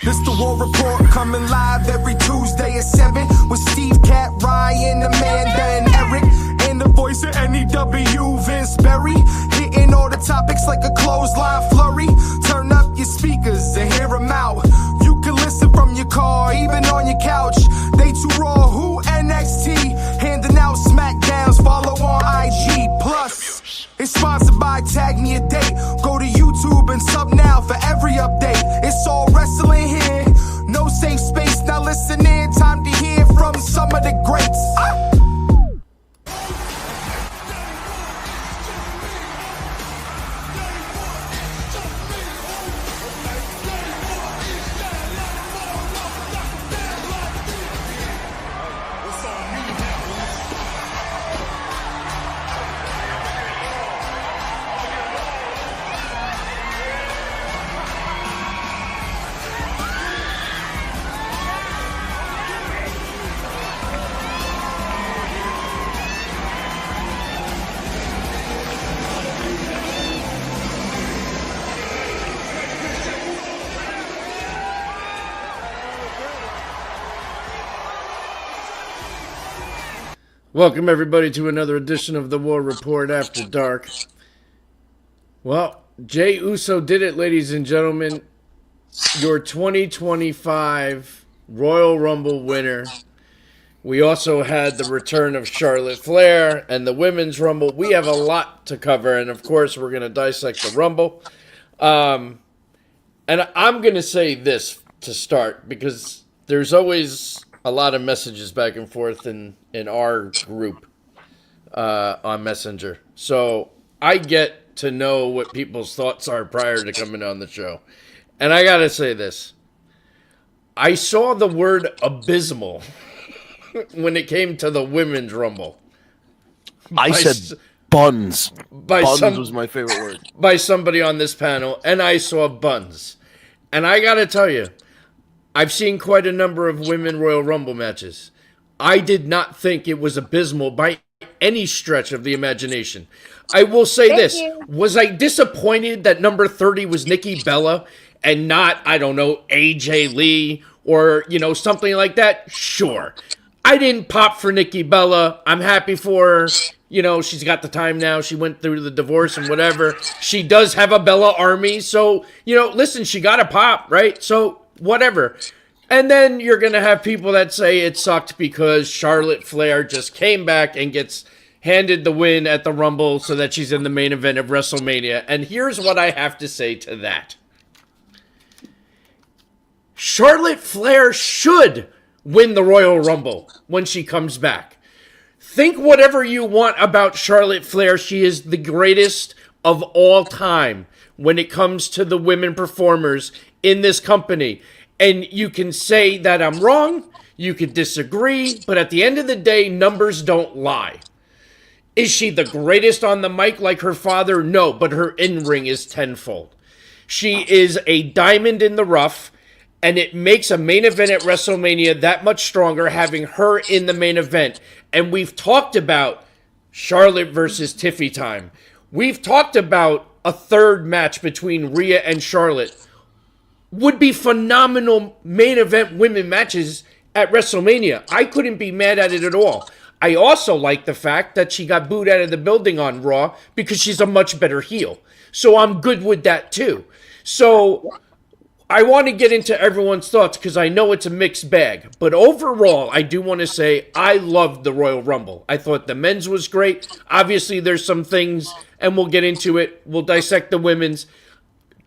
This the War Report, coming live every Tuesday at 7 with Steve, Cat, Ryan, Amanda, and Eric, and the voice of NEW, Vince Berry, hitting all the topics like a clothesline flurry. Turn up your speakers and hear them out. You can listen from your car, even on your couch. They too raw, who NXT, handing out smackdowns, follow on IG. Plus, it's sponsored by Tag Me a Date. Go to YouTube and sub now for every update. It's all wrestling here, no safe space. Now listen in, time to hear from some of the greats. Welcome, everybody, to another edition of the War Report After Dark. Well, Jey Uso did it, ladies and gentlemen. Your 2025 Royal Rumble winner. We also had the return of Charlotte Flair and the Women's Rumble. We have a lot to cover, and of course, we're going to dissect the Rumble. And I'm going to say this to start, because there's always a lot of messages back and forth in our group on Messenger. So I get to know what people's thoughts are prior to coming on the show. And I got to say this. I saw the word abysmal when it came to the Women's Rumble. I said buns. Buns was my favorite word. By somebody on this panel, and I saw buns. And I got to tell you, I've seen quite a number of Women Royal Rumble matches. I did not think it was abysmal by any stretch of the imagination. I will say this. Was I disappointed that number 30 was Nikki Bella and not, I don't know, AJ Lee or, something like that? Sure. I didn't pop for Nikki Bella. I'm happy for her. She's got the time now. She went through the divorce and whatever. She does have a Bella army. So, listen, she got a pop, right? So, whatever. And then you're going to have people that say it sucked because Charlotte Flair just came back and gets handed the win at the Rumble so that she's in the main event of WrestleMania. And here's what I have to say to that. Charlotte Flair should win the Royal Rumble when she comes back. Think whatever you want about Charlotte Flair. She is the greatest of all time when it comes to the women performers in this company. And you can say that I'm wrong, you could disagree, but at the end of the day, numbers don't lie. Is she the greatest on the mic like her father? No, but her in-ring is tenfold. She is a diamond in the rough, and it makes a main event at WrestleMania that much stronger having her in the main event. And we've talked about Charlotte versus Tiffy time. We've talked about a third match between Rhea and Charlotte. Would be phenomenal main event women matches at WrestleMania. I couldn't be mad at it at all. I also like the fact that she got booed out of the building on Raw because she's a much better heel. So I'm good with that too. So I want to get into everyone's thoughts because I know it's a mixed bag. But overall, I do want to say I loved the Royal Rumble. I thought the men's was great. Obviously, there's some things, and we'll get into it. We'll dissect the women's.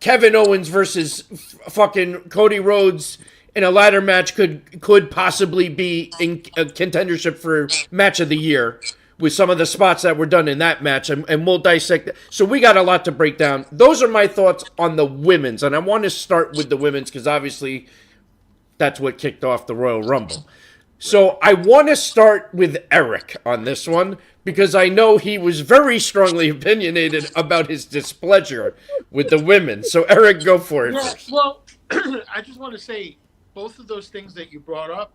Kevin Owens versus fucking Cody Rhodes in a ladder match could possibly be in a contendership for match of the year with some of the spots that were done in that match, and we'll dissect it. So we got a lot to break down. Those are my thoughts on the women's, and I want to start with the women's because obviously that's what kicked off the Royal Rumble. So I want to start with Eric on this one because I know he was very strongly opinionated about his displeasure with the women. So Eric, go for it first. Well, I just want to say both of those things that you brought up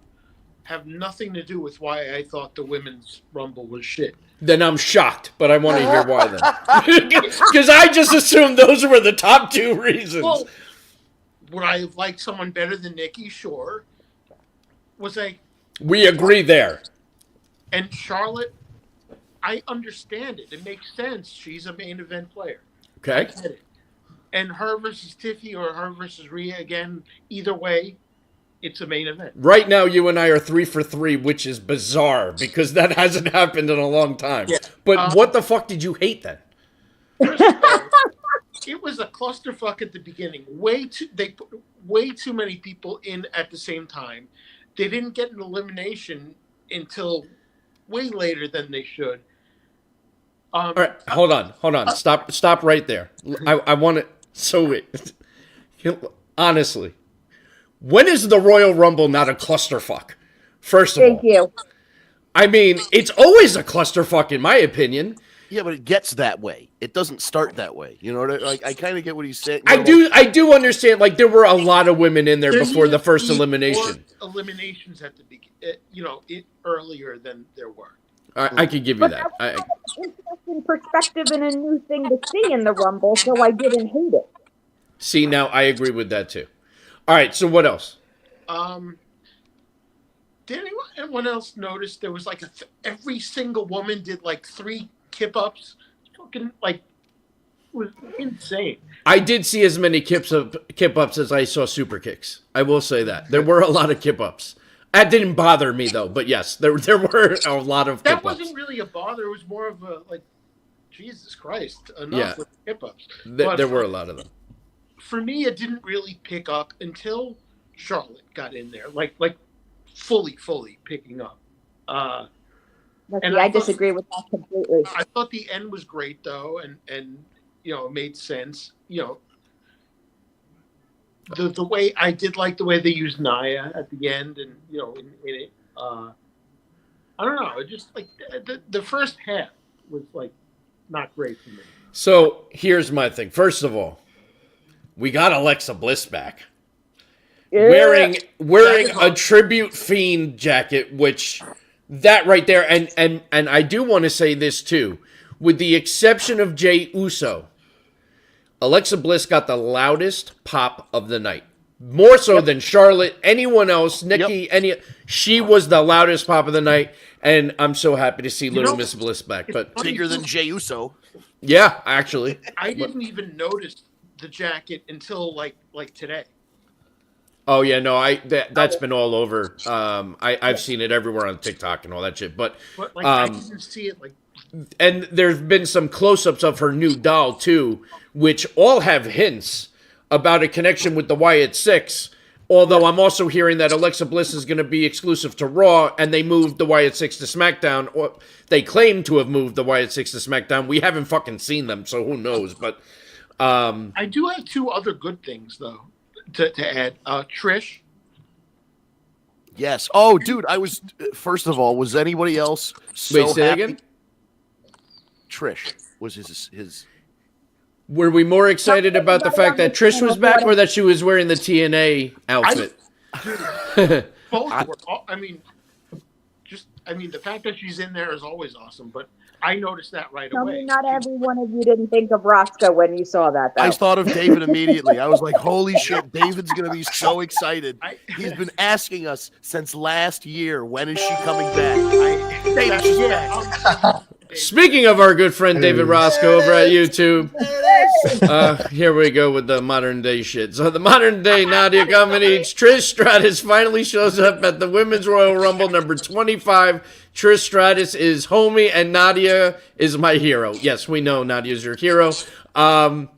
have nothing to do with why I thought the Women's Rumble was shit. Then I'm shocked, but I want to hear why then. Because I just assumed those were the top two reasons. Well, would I have liked someone better than Nikki? Sure. We agree there. And Charlotte, I understand it. It makes sense. She's a main event player. Okay. I get it. And her versus Tiffy or her versus Rhea, again, either way, it's a main event. Right now, you and I are 3 for 3, which is bizarre because that hasn't happened in a long time. Yeah. But what the fuck did you hate then? First of all, it was a clusterfuck at the beginning. They put way too many people in at the same time. They didn't get an elimination until way later than they should. All right, hold on. Stop right there. I want to. So, honestly, when is the Royal Rumble not a clusterfuck? First of all. Thank you. I mean, it's always a clusterfuck in my opinion. Yeah, but it gets that way. It doesn't start that way. You know what I kind of get what he's saying. I do understand. Like, there were a lot of women in there before the first elimination. Eliminations at the beginning, earlier than there were. I could give you that. That was an interesting perspective and a new thing to see in the Rumble, so I didn't hate it. See, now I agree with that too. All right, so what else? Did anyone else notice there was like every single woman did like 3 kip-ups? Fucking it was insane. I did see as many kip-ups as I saw super kicks. I will say that. There were a lot of kip-ups. That didn't bother me, though. But yes, there were a lot of That kip-ups. wasn't really a bother. It was more of a, Jesus Christ, enough with kip-ups. There were a lot of them. For me, it didn't really pick up until Charlotte got in there. Like fully picking up. I disagree with that completely. I thought the end was great, though, and it made sense. The way I did like the way they used Nia at the end, and in it, I don't know. It just the first half was not great for me. So here's my thing. First of all, we got Alexa Bliss back, wearing a tribute Fiend jacket, which that right there, and I do want to say this too, with the exception of Jey Uso. Alexa Bliss got the loudest pop of the night. More so than Charlotte, anyone else, Nikki, she was the loudest pop of the night, and I'm so happy to see little Miss Bliss back. But bigger than Jey Uso. Yeah, actually. I didn't even notice the jacket until like today. Oh yeah, no, that's been all over. I've seen it everywhere on TikTok and all that shit. But I didn't see it and there's been some close-ups of her new doll too, which all have hints about a connection with the Wyatt Six. Although I'm also hearing that Alexa Bliss is going to be exclusive to Raw, and they moved the Wyatt Six to SmackDown, or they claim to have moved the Wyatt Six to SmackDown. We haven't fucking seen them, so who knows? But I do have 2 other good things though to add. Trish. Yes. Oh, dude, first of all, was anybody else so Wait, say happy? again? Trish was his. Were we more excited about the fact that Trish was back, or that she was wearing the TNA outfit? Both were. The fact that she's in there is always awesome, but I noticed that right Tell away. me not every one of you didn't think of Roscoe when you saw that, though. I thought of David immediately. I was like, holy shit, David's going to be so excited. He's been asking us since last year, when is she coming back? David, she's back. Speaking of our good friend David Roscoe over at YouTube, here we go with the modern day shit. So the modern day Nadia Comaneci, Trish Stratus finally shows up at the Women's Royal Rumble number 25. Trish Stratus is homie and Nadia is my hero. Yes, we know Nadia's your hero. And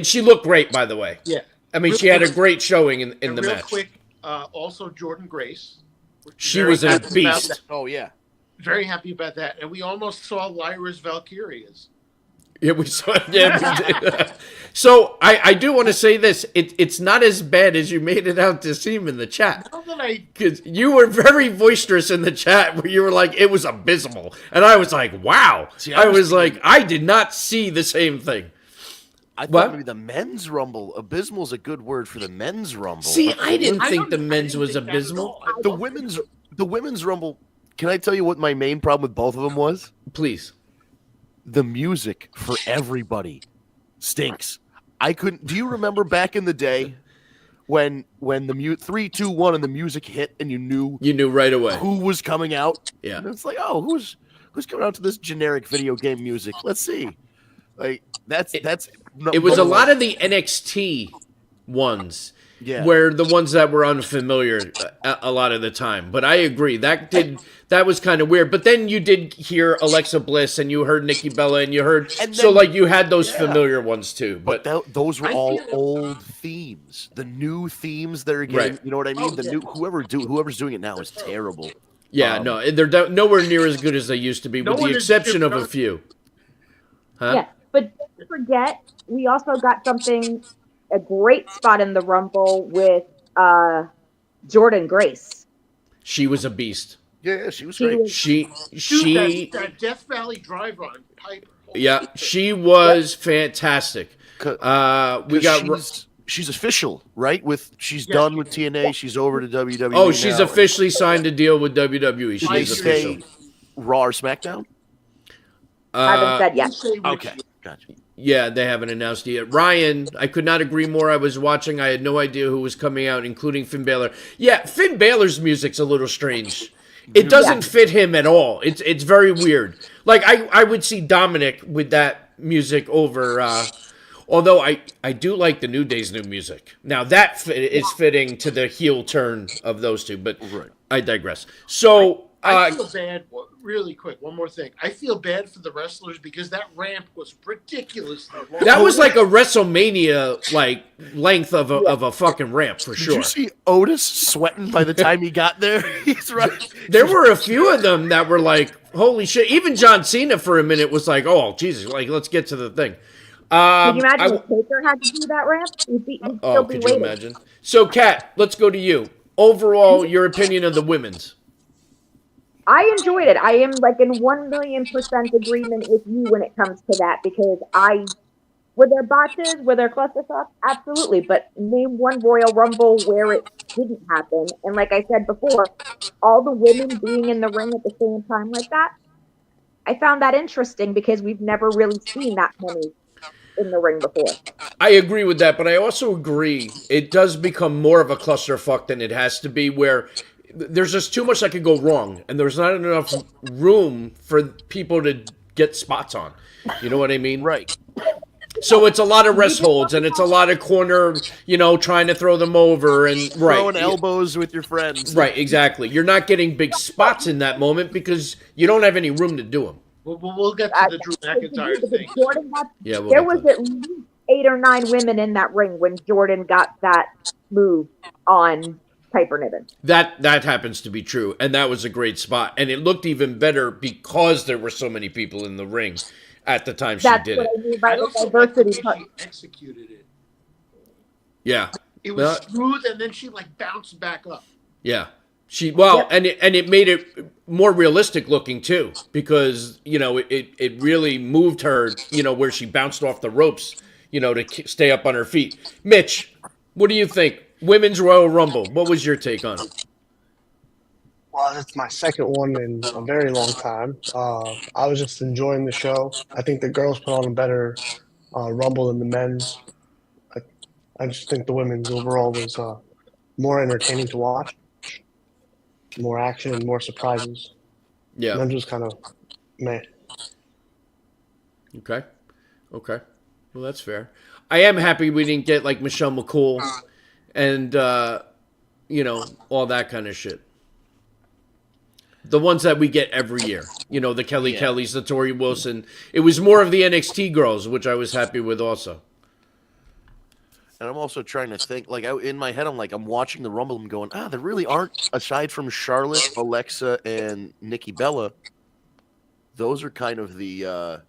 she looked great, by the way. Yeah. I mean, she had a great showing in the match. Real quick, also Jordan Grace. She was a beast. Oh, yeah. Very happy about that. And we almost saw Lyra's Valkyrias. Yeah, we saw it. Yeah. So I do want to say this. It's not as bad as you made it out to seem in the chat. Because you were very boisterous in the chat where you were like, it was abysmal. And I was like, wow. See, I was like, I did not see the same thing. I thought maybe the men's rumble. Abysmal is a good word for the men's rumble. See, I didn't think the men's was abysmal. The women's rumble. Can I tell you what my main problem with both of them was? Please. The music for everybody stinks. I couldn't. Do you remember back in the day when the 3, 2, 1 and the music hit and you knew right away who was coming out. Yeah. And it's like, oh, who's coming out to this generic video game music? Let's see. Like that's it was a lot of the NXT ones. Yeah. Where the ones that were unfamiliar a lot of the time. But I agree. That was kind of weird. But then you did hear Alexa Bliss and you heard Nikki Bella and you heard... so, like, you had those familiar ones, too. But those were all old themes. The new themes that are getting... Right. You know what I mean? Whoever's doing it now is terrible. Yeah, no. They're nowhere near as good as they used to be, with the exception of a few. Huh? Yeah, but don't forget, we also got a great spot in the Rumble with Jordan Grace. She was a beast. Yeah, she was great. That Death Valley driver on Piper. Yeah, she was fantastic. She's official, right? She's done with TNA. She's over to WWE. Oh, she's officially signed a deal with WWE. She's official. Raw or SmackDown? I haven't said yes. Okay, gotcha. Yeah, they haven't announced it yet. Ryan, I could not agree more. I was watching. I had no idea who was coming out, including Finn Balor. Yeah, Finn Balor's music's a little strange. It doesn't fit him at all. It's very weird. Like, I would see Dominic with that music over... although I do like the New Day's new music. Now, that is fitting to the heel turn of those two, but I digress. So... I feel bad, really quick, one more thing. I feel bad for the wrestlers because that ramp was ridiculously long. That was like a WrestleMania length of a fucking ramp for sure. Did you see Otis sweating by the time he got there? He's right. There were a few of them that were like, holy shit. Even John Cena for a minute was like, oh, Jesus, like, let's get to the thing. Could you imagine if Taker had to do that ramp? He'd still be could waiting. you imagine? So, Kat, let's go to you. Overall, your opinion of the women's. I enjoyed it. I am like in 1,000,000% agreement with you when it comes to that because were there botches, were there clusterfucks? Absolutely, but name one Royal Rumble where it didn't happen. And like I said before, all the women being in the ring at the same time like that, I found that interesting because we've never really seen that many in the ring before. I agree with that, but I also agree it does become more of a clusterfuck than it has to be, where there's just too much that could go wrong, and there's not enough room for people to get spots on. You know what I mean? Right. So it's a lot of rest holds, and it's a lot of corner, trying to throw them over, and throwing elbows with your friends. Right, exactly. You're not getting big spots in that moment because you don't have any room to do them. We'll get to the Drew McIntyre thing. There was at least 8 or 9 women in that ring when Jordan got that move on Piper Niven. That happens to be true, and that was a great spot. And it looked even better because there were so many people in the ring at the time she did it. I mean by the diversity part. She executed it. Yeah. It was smooth, and then she bounced back up. Yeah. And it made it more realistic looking too, because it really moved her, where she bounced off the ropes, to stay up on her feet. Mitch, what do you think? Women's Royal Rumble. What was your take on it? Well, it's my second one in a very long time. I was just enjoying the show. I think the girls put on a better Rumble than the men's. I just think the women's overall was more entertaining to watch. More action and more surprises. Yeah. Men's was kind of meh. Okay. Well, that's fair. I am happy we didn't get Michelle McCool and, all that kind of shit. The ones that we get every year. The Kelly Kellys, the Tori Wilson. It was more of the NXT girls, which I was happy with also. And I'm also trying to think, in my head, I'm watching the Rumble and going, there really aren't, aside from Charlotte, Alexa, and Nikki Bella, those are kind of the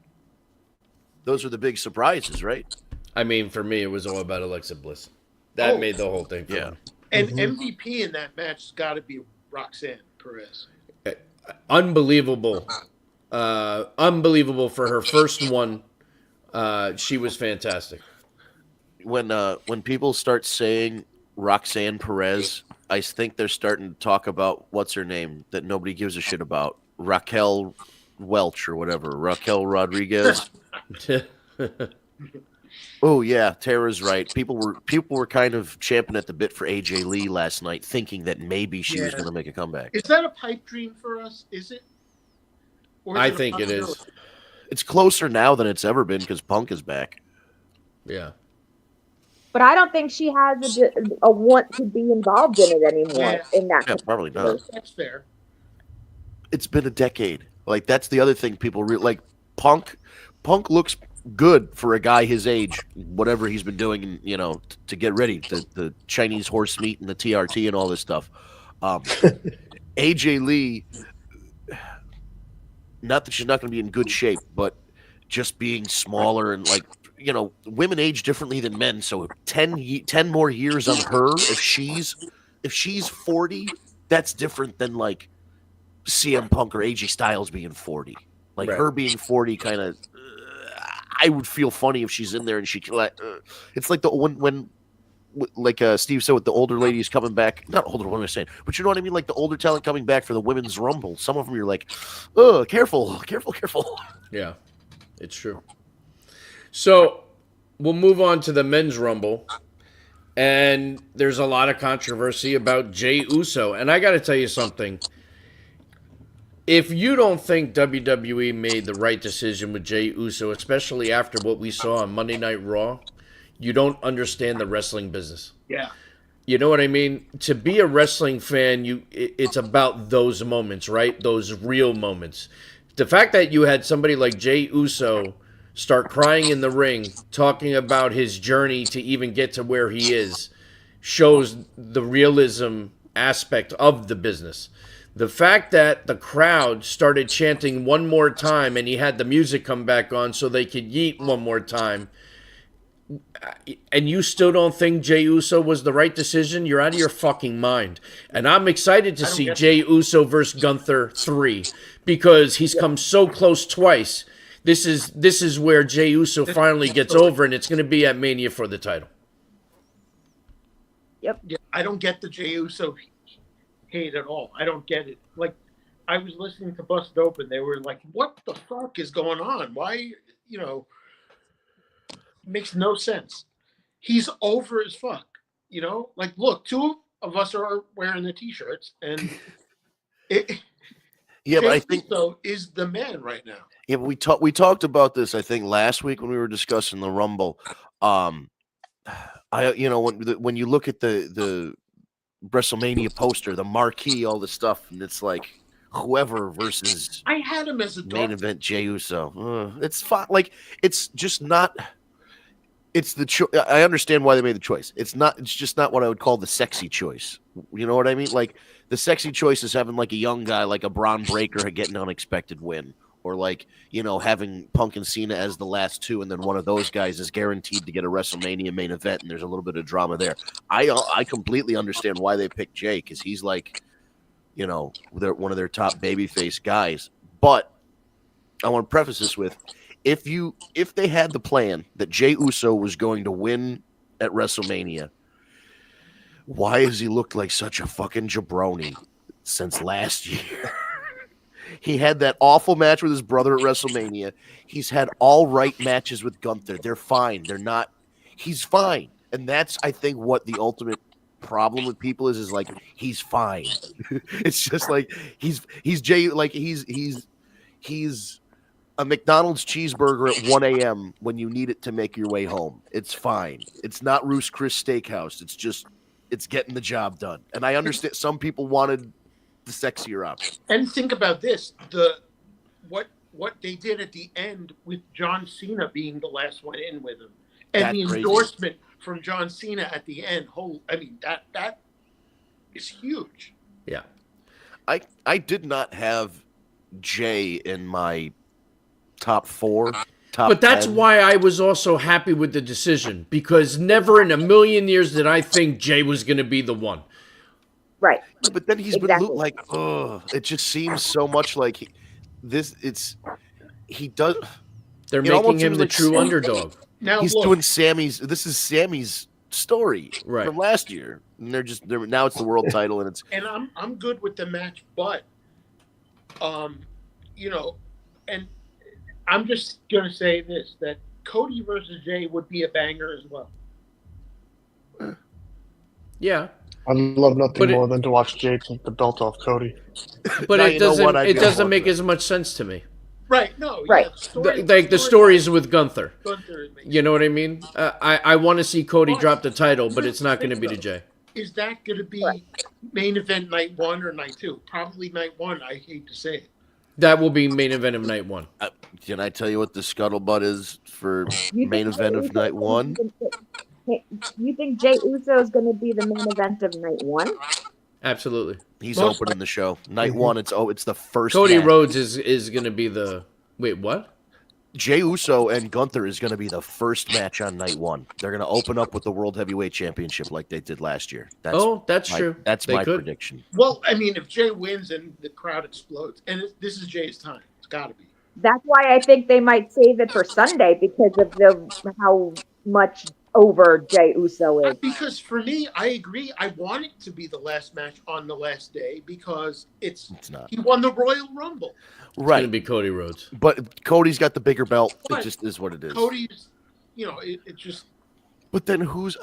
big surprises, right? I mean, for me, it was all about Alexa Bliss. That made the whole thing fun. And MVP in that match has got to be Roxanne Perez. Unbelievable. Unbelievable for her first one. She was fantastic. When people start saying Roxanne Perez, I think they're starting to talk about what's her name that nobody gives a shit about, Raquel Welch or whatever, Raquel Rodriguez. Oh yeah, Tara's right. People were kind of champing at the bit for AJ Lee last night, thinking that maybe she was Yeah. going to make a comeback. Is that a pipe dream for us? Is it? Or is I it a think it is. possibility? It's closer now than it's ever been because Punk is back. Yeah. But I don't think she has a want to be involved in it anymore. Yeah. In that, Yeah, probably not. That's fair. It's been a decade. Like that's the other thing people like. Punk looks good for a guy his age, whatever he's been doing, to get ready, the Chinese horse meat and the TRT and all this stuff. AJ Lee, not that she's not going to be in good shape, but just being smaller and like, women age differently than men. So 10 more years on her, if she's 40, that's different than like CM Punk or AJ Styles being 40. Like Right. her being 40 kind of, I would feel funny if she's in there and she it's like when like Steve said with the older ladies coming back, not older, what am I saying? But you know what I mean? Like the older talent coming back for the women's rumble. Some of them you're like, oh, careful. Yeah, it's true. So we'll move on to the men's rumble. And there's a lot of controversy about Jey Uso. And I got to tell you something. If you don't think WWE made the right decision with Jey Uso, especially after what we saw on Monday Night Raw, you don't understand the wrestling business. Yeah. You know what I mean? To be a wrestling fan, it's about those moments, right? Those real moments. The fact that you had somebody like Jey Uso start crying in the ring, talking about his journey to even get to where he is, shows the realism aspect of the business. The fact that the crowd started chanting one more time and he had the music come back on so they could yeet one more time, and you still don't think Jey Uso was the right decision, you're out of your fucking mind. And I'm excited to see Jey Uso versus Gunther 3 because he's come so close twice. This is where Jey Uso finally gets over, and it's going to be at Mania for the title. Yep. Yeah, I don't get the Jey Uso hate at all. I don't get it. Like, I was listening to Busted Open. They were like, what the fuck is going on? Why, makes no sense. He's over as fuck, Like, look, two of us are wearing the T-shirts, and Yeah, but I think Uso is the man right now. Yeah, but we talked about this, I think, last week when we were discussing the Rumble. When you look at the WrestleMania poster, the marquee, all this stuff, and it's like whoever versus I had him as a main event Jey Uso. It's fine. Like it's just not. It's the I understand why they made the choice. It's just not what I would call the sexy choice. You know what I mean? Like the sexy choice is having like a young guy like a Braun Breaker get an unexpected win, or like having Punk and Cena as the last two, and then one of those guys is guaranteed to get a WrestleMania main event, and there's a little bit of drama there. I completely understand why they picked Jey because he's like, they're one of their top babyface guys. But I want to preface this with, if they had the plan that Jey Uso was going to win at WrestleMania, why has he looked like such a fucking jabroni since last year? He had that awful match with his brother at WrestleMania. He's had all right matches with Gunther. They're fine. They're not. He's fine. And that's, I think, what the ultimate problem with people is like, he's fine. It's just like he's Jey, like he's a McDonald's cheeseburger at 1 a.m. when you need it to make your way home. It's fine. It's not Ruth's Chris Steakhouse. It's getting the job done. And I understand some people wanted the sexier option. And think about this: what they did at the end with John Cena being the last one in with him, and That's the crazy. endorsement from John Cena at the end. That is huge. Yeah. I did not have Jey in my top 4. But that's 10. why I was also happy with the decision, because never in a million years did I think Jey was going to be the one. Right. But then he's Exactly. been like, it just seems so much like he does. They're It making almost him seems the like true Sam- underdog. Now He's look, doing this is Sammy's story Right. from last year. And now it's the world title, and it's and I'm good with the match, but and I'm just gonna say this, that Cody versus Jay would be a banger as well. Yeah, I'd love nothing But it- more than to watch Jay take the belt off Cody. but Now it you know doesn't. what? I'd It go doesn't for make that. as much sense to me. Right? No. Right. Yeah, Like the stories with Gunther. Gunther makes You know what I mean? I want to see Cody Well, drop the title, but it's not going to think be to so. Jay. Is that going to be main event night 1 or night 2? Probably night 1. I hate to say it. That will be main event of night 1. Can I tell you what the scuttlebutt is for You main think event Jey of Uso's night gonna 1? be the- You think Jay Uso is going to be the main event of night 1? Absolutely. He's Most- opening the show. Night 1, it's the first Cody match. Rhodes is going to be the. Wait, what? Jay Uso and Gunther is going to be the first match on night 1. They're going to open up with the World Heavyweight Championship like they did last year. That's true. That's They my could. prediction. Well, I mean, if Jay wins and the crowd explodes, and this is Jay's time, it's got to be. That's why I think they might save it for Sunday because of how much over Jay Uso is. Because for me, I agree. I want it to be the last match on the last day because It's not. he won the Royal Rumble. It's going Right. to be Cody Rhodes. But Cody's got the bigger belt. It But just is what it is. Cody's, it just But then who's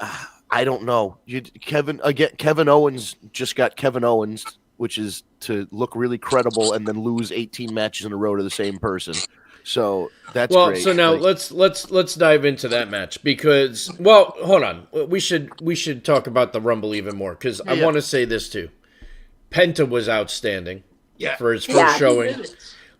I don't know. Kevin Owens just got Kevin Owens, which is to look really credible and then lose 18 matches in a row to the same person. So that's Well, great. so now Like, let's dive into that match because hold on. We should talk about the Rumble even more because I Yeah. want to say this too. Penta was outstanding yeah. for his first Yeah. showing.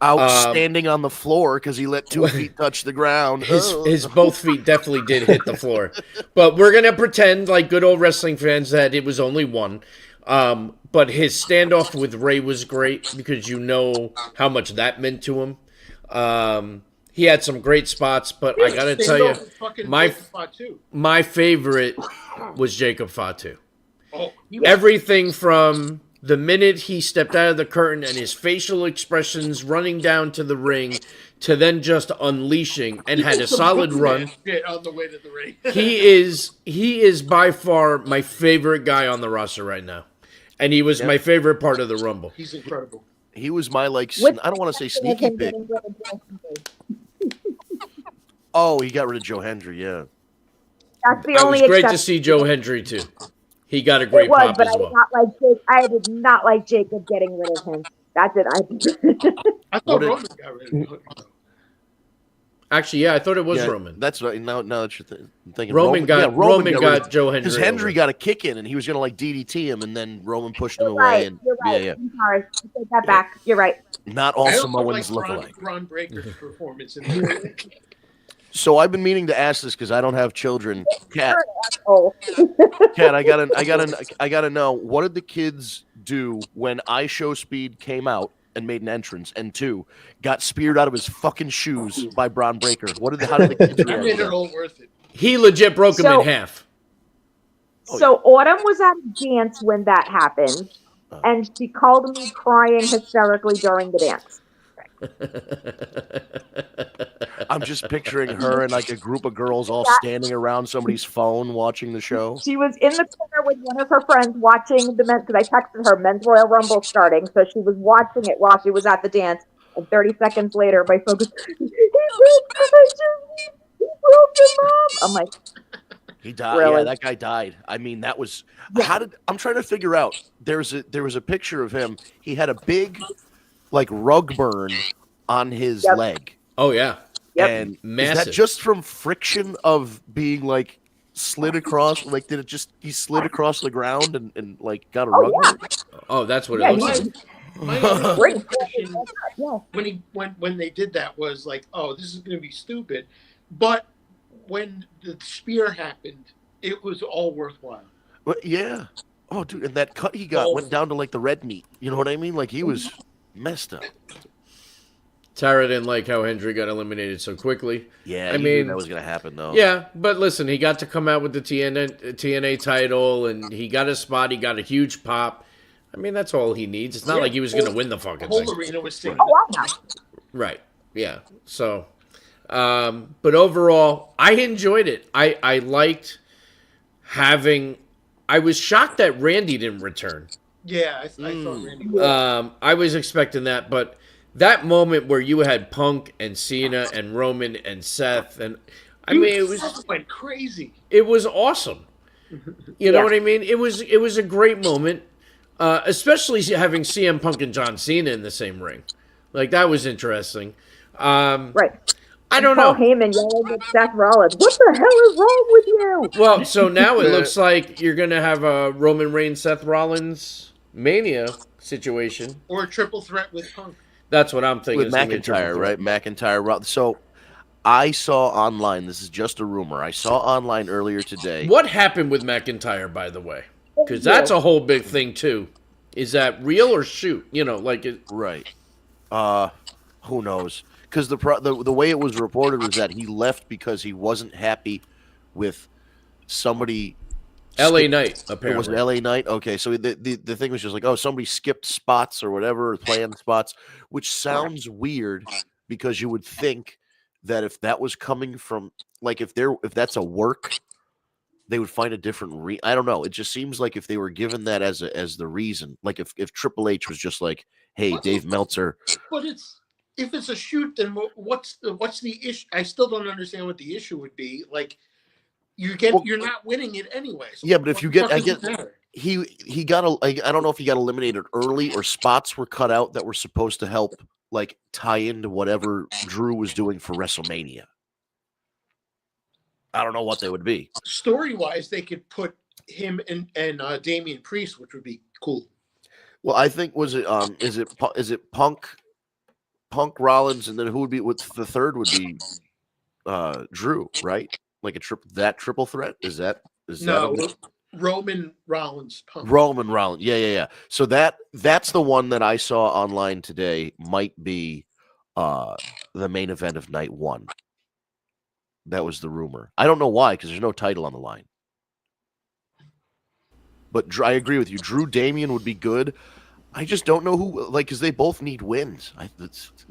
outstanding on the floor because he let 2 feet touch the ground. His both feet definitely did hit the floor. But we're gonna pretend like good old wrestling fans that it was only one. But his standoff with Ray was great because you know how much that meant to him. He had some great spots, but I gotta tell you, my favorite was Jacob Fatu. Everything from the minute he stepped out of the curtain and his facial expressions running down to the ring to then just unleashing and had a solid run. On the way to the ring. He is by far my favorite guy on the roster right now. And he was my favorite part of the Rumble. He's incredible. He was my I don't want to say sneaky Him pick. getting rid of Joe Hendry. Oh, he got rid of Joe Hendry. Yeah. That's the It only was great to exception. see Joe Hendry too. He got a great It was, pop but as I did well. not like Jake. I did not like Jacob getting rid of him. That's it. I What thought did- Roman got rid of him. Actually, yeah, I thought it was Yeah, Roman. That's right. Now that you're thinking, Roman got Joe Hendry. because Hendry over. got a kick in and he was going to like DDT him, and then Roman pushed him You're away. right. And You're right. yeah, I'm sorry. I take that back. You're right. not all I also Samoans like look Ron, alike. Ron Breaker's performance in the So I've been meaning to ask this because I don't have children. Kat, Oh, Kat, I gotta know, what did the kids do when I Show Speed came out and made an entrance, and 2 got speared out of his fucking shoes by Braun Breaker? How did the kids That react? made to it that? all worth it. He legit broke him So- in half. so Autumn was at a dance when that happened, and she called me crying hysterically during the dance. I'm just picturing her and like a group of girls all standing around somebody's phone watching the show. She was in the corner with one of her friends watching the men's, because I texted her men's Royal Rumble starting, so she was watching it while she was at the dance. And 30 seconds later, my phone goes, he broke your mom. I'm like, He died. Really? Yeah, that guy died. I mean, that was I'm trying to figure out. There was a picture of him. He had a big like rug burn on his Yep. leg. Oh yeah. Yep. And is Massive. that just from friction of being like slid across? Like, did it just he slid across the ground and like got a rug yeah. burn? Oh, that's what Yeah, it looks he- like. My only great. question Yeah. when they did that was like, oh, this is going to be stupid. But when the spear happened, it was all worthwhile. Well, yeah. Oh, dude, and that cut he got went down to like the red meat. You know what I mean? Like he was messed up. Tara didn't like how Hendry got eliminated so quickly. Yeah, I you knew mean, that was gonna happen though. Yeah, but listen, he got to come out with the TNA title, and he got a spot. He got a huge pop. I mean, that's all he needs. It's not like he was going to win the The fucking whole thing. arena was singing. Oh, wow. Right. Yeah. So, but overall, I enjoyed it. I liked having. I was shocked that Randy didn't return. Yeah, I thought Randy was. I was expecting that, but that moment where you had Punk and Cena and Roman and Seth, and I mean, it was went crazy. it was awesome. You know what I mean? It was a great moment, especially having CM Punk and John Cena in the same ring. Like that was interesting. Right. I don't Paul know. Heyman yelling at Seth Rollins. What the hell is wrong with you? Well, so now it looks like you're gonna have a Roman Reigns, Seth Rollins Mania situation. Or a triple threat with Punk. That's what I'm thinking. With McIntyre, right? McIntyre. So I saw online, this is just a rumor. I saw online earlier today. What happened with McIntyre, by the way? Because that's a whole big thing too. Is that real or shoot? You know, like it. Right. Who knows? Because the way it was reported was that he left because he wasn't happy with somebody. L.A. Knight, It apparently. was L.A. Knight. Okay, so the thing was just like, oh, somebody skipped spots or whatever, or planned spots, which sounds weird because you would think that if that was coming from, like, if that's a work, they would find a different I don't know. It just seems like if they were given that as the reason, like if Triple H was just like, hey, Dave Meltzer. But if it's a shoot, then what's the issue? I still don't understand what the issue would be. Like, you're not winning it anyway. So yeah, but if you get, I get, matter? he got I don't know if he got eliminated early or spots were cut out that were supposed to help like tie into whatever Drew was doing for WrestleMania. I don't know what they would be. Story-wise, they could put him and Damian Priest, which would be cool. Well, I think is it Punk Rollins, and then who would be with the third would be Drew, right? Like a triple threat? Is that Roman Rollins Punk. Roman Rollins. Yeah. So that's the one that I saw online today might be the main event of night one. That was the rumor. I don't know why, because there's no title on the line. But I agree with you. Drew Damian would be good. I just don't know who, like, because they both need wins.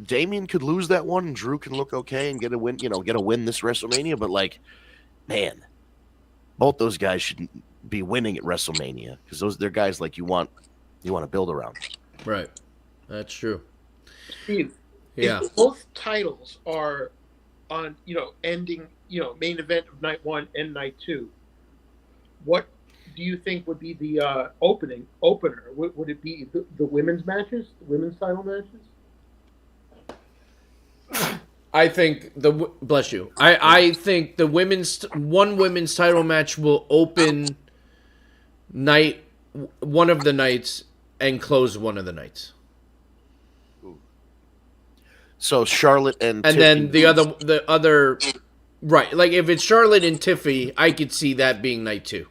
Damian could lose that one, and Drew can look okay and get a win. Get a win this WrestleMania. But like, man, both those guys should be winning at WrestleMania because they're guys like you want to build around. Right. That's true. Steve, Yeah. if both titles are on, ending, main event of night one and night two, what do you think would be the opener? Would it be the women's matches, the women's title matches? I think bless you. I think the women's title match will open one of the nights and close one of the nights. So Charlotte and then the other right. Like if it's Charlotte and Tiffy, I could see that being night two.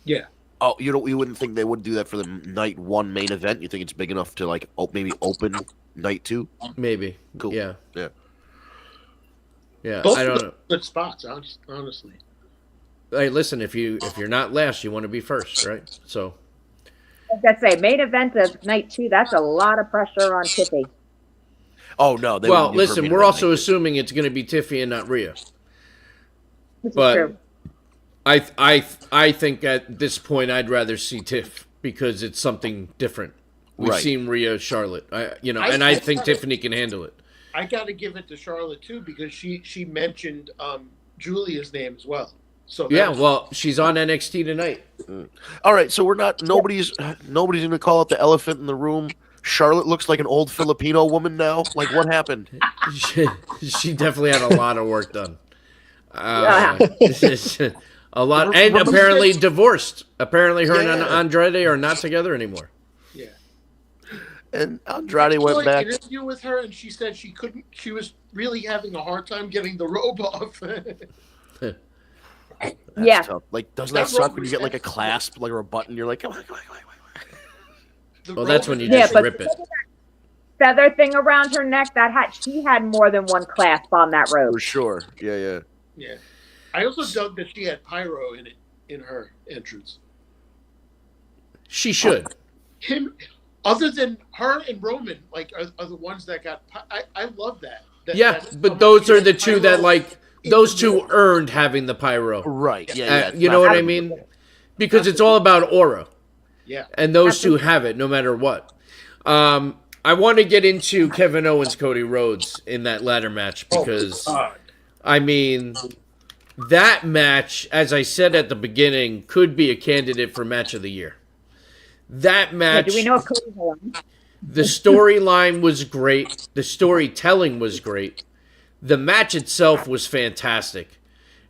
Yeah. Oh, you wouldn't think they would do that for the night one main event? You think it's big enough to like maybe open night two? Maybe. Cool. Yeah. Both I don't know. good spots, honestly. Hey, listen, if you're not last, you want to be first, right? So. Like I say, main event of night two. That's a lot of pressure on Tiffy. Oh no! Well, listen, we're also assuming it's going to be Tiffy and not Rhea. Which But is true. I think at this point I'd rather see Tiff because it's something different. We've Right. seen Rhea, Charlotte, I think Tiffany can handle it. I got to give it to Charlotte too because she mentioned Julia's name as well. So Yeah, well, she's on NXT tonight. All right, so nobody's going to call out the elephant in the room. Charlotte looks like an old Filipino woman now. Like, what happened? She definitely had a lot of work done. Yeah. A lot, and apparently divorced. Apparently, her and Andrade are not together anymore. Yeah. And Andrade went back. An interview with her, and she said she couldn't. She was really having a hard time getting the robe off. That's tough. Like, doesn't that That suck robe when you was get like a excellent. clasp, like or a button? You're like, come on. Well, that's when you Yeah, just but rip it. feather thing around her neck, she had more than one clasp on that robe. For sure. Yeah. Yeah. I also dug that she had pyro in her entrance. She should. Him, other than her and Roman, like are the ones that got. I love that. Yeah, but those are the two that those two earned having the pyro. Right. Yeah. You know what I mean? Because it's all about aura. Yeah. And those two have it no matter what. I want to get into Kevin Owens, Cody Rhodes in that ladder match because I mean, that match, as I said at the beginning, could be a candidate for match of the year. That Yeah, match, do we know if Cody's alone? the storyline was great. The storytelling was great. The match itself was fantastic.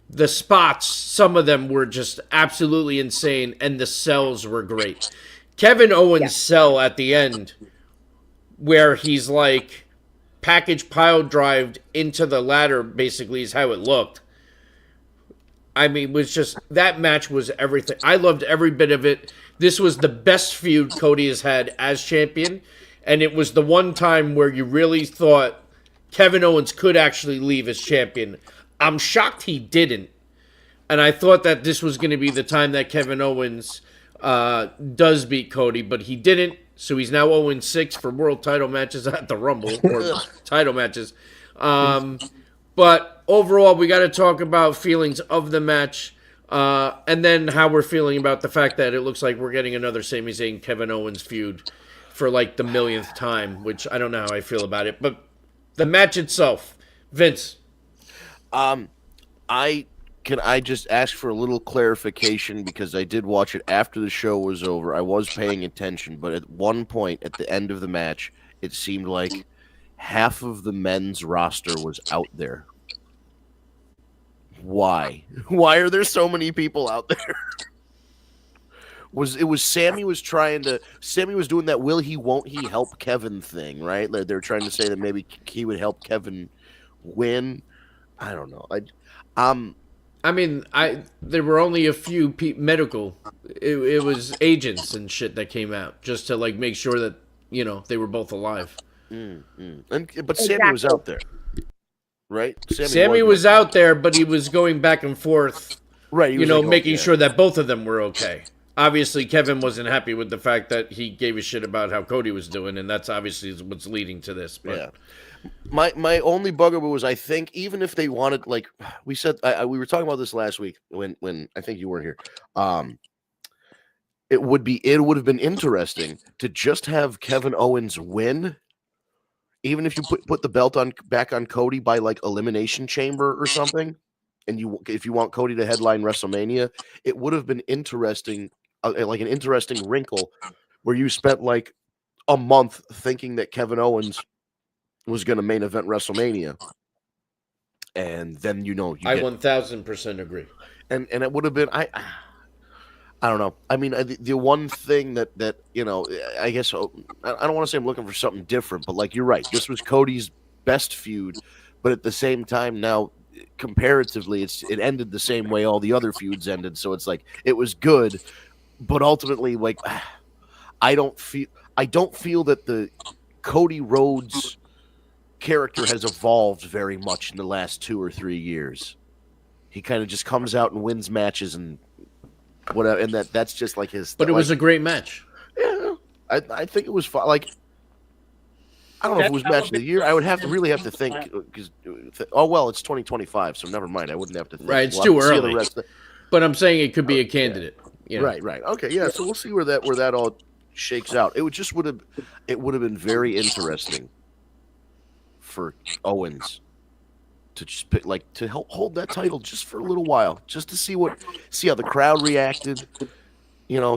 The spots, some of them were just absolutely insane, and the sells were great. Kevin Owens' sell at the end, where he's like package pile drived into the ladder, basically, is how it looked. I mean, was just that match was everything. I loved every bit of it. This was the best feud Cody has had as champion, and it was the one time where you really thought Kevin Owens could actually leave as champion. I'm shocked he didn't, and I thought that this was going to be the time that Kevin Owens does beat Cody, but he didn't. So he's now 0-6 for world title matches at the Rumble, or title matches. But overall, we got to talk about feelings of the match, and then how we're feeling about the fact that it looks like we're getting another Sami Zayn Kevin Owens feud for like the millionth time, which I don't know how I feel about it. But the match itself, Vince. Can I just ask for a little clarification, because I did watch it after the show was over. I was paying attention, but at one point at the end of the match, it seemed like half of the men's roster was out there. Why? Why are there so many people out there? Sammy was doing that will he won't he help Kevin thing, right? They're trying to say that maybe he would help Kevin win. I don't know. There were only a few medical. It was agents and shit that came out just to like make sure that they were both alive. But Sammy was out there, right? Sammy was out there, but he was going back and forth, right? Making sure that both of them were okay. Obviously, Kevin wasn't happy with the fact that he gave a shit about how Cody was doing, and that's obviously what's leading to this. But. Yeah. My only bugaboo was, I think, even if they wanted, like we said, we were talking about this last week when I think you weren't here. It would have been interesting to just have Kevin Owens win, even if you put the belt back on Cody by like Elimination Chamber or something, and if you want Cody to headline WrestleMania, it would have been interesting, like an interesting wrinkle where you spent like a month thinking that Kevin Owens was going to main event WrestleMania, and then I 1000% agree. And it would have been I don't know. I mean, the one thing that I guess I don't want to say I'm looking for something different, but like you're right, this was Cody's best feud, but at the same time now comparatively it ended the same way all the other feuds ended, so it's like it was good, but ultimately like I don't feel that the Cody Rhodes character has evolved very much in the last 2 or 3 years. He kind of just comes out and wins matches and whatever, and that's just like his. But it was a great match. Yeah, I think it was fun. Like, I don't know if it was match of the year. I would have to think because it's 2025, so never mind. I wouldn't have to think. Right, it's too early. But I'm saying it could be a candidate. Yeah. Right. Okay, yeah. So we'll see where that all shakes out. It would have been very interesting for Owens to just pick, to help hold that title just for a little while, just to see how the crowd reacted,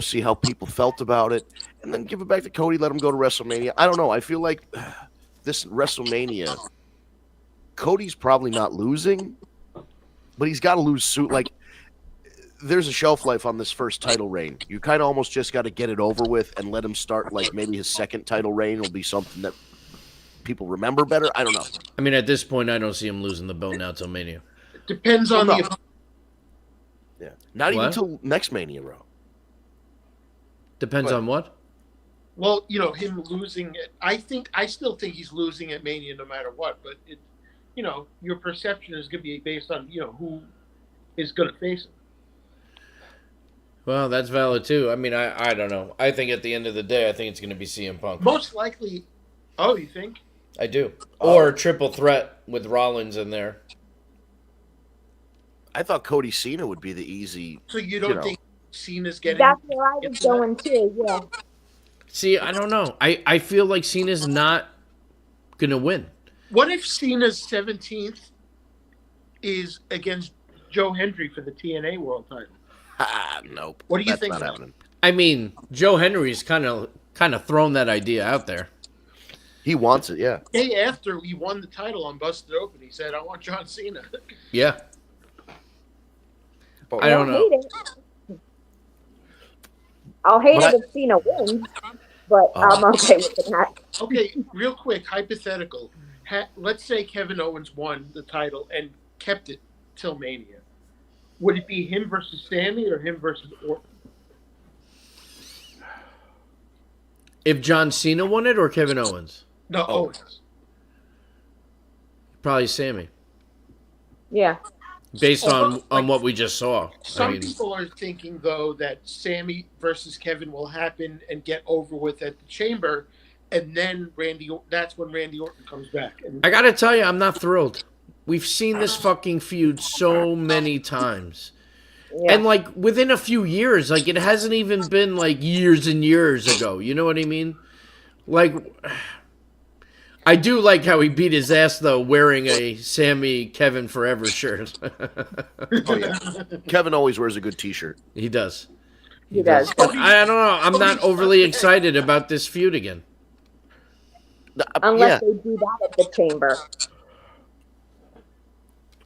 see how people felt about it, and then give it back to Cody, let him go to WrestleMania. I don't know. I feel like this WrestleMania, Cody's probably not losing, but he's got to lose soon. Like, there's a shelf life on this first title reign. You kind of almost just got to get it over with and let him start, like maybe his second title reign will be something that people remember better. I don't know. I mean, at this point, I don't see him losing the belt now till Mania. Depends on the. Yeah, not even till next Mania, bro. Depends on what? Well, him losing it. I still think he's losing at Mania no matter what. But your perception is going to be based on who is going to face him. Well, that's valid too. I mean, I don't know. I think at the end of the day, I think it's going to be CM Punk. Most likely. Oh, you think? I do. Or triple threat with Rollins in there. I thought Cody Cena would be the easy. So you don't think Cena's getting? That's where I was going too. Yeah. See, I don't know. I feel like Cena's not gonna win. What if Cena's 17th is against Joe Hendry for the TNA World Title. Nope. What do you That's think, not Sal? happening. I mean, Joe Henry's kind of thrown that idea out there. He wants it, yeah. Day after he won the title on Busted Open, he said, "I want John Cena." Yeah. But I don't know. hate it. I'll hate But it if Cena wins, but I'm okay with that. Okay, real quick, hypothetical. Let's say Kevin Owens won the title and kept it till Mania. Would it be him versus Sammy or him versus Orton? If John Cena won it or Kevin Owens? No, Owens. Probably Sammy. Yeah. Based on what we just saw. Some people are thinking, though, that Sammy versus Kevin will happen and get over with at the Chamber, and then that's when Randy Orton comes back. And I gotta tell you, I'm not thrilled. We've seen this fucking feud so many times. Yeah. And, like, within a few years, like, it hasn't even been, like, years and years ago. You know what I mean? Like, I do like how he beat his ass, though, wearing a Sammy Kevin Forever shirt. Oh, yeah. Kevin always wears a good T-shirt. He does. He does. But I don't know. I'm not overly excited about this feud again. Unless they do that at the Chamber.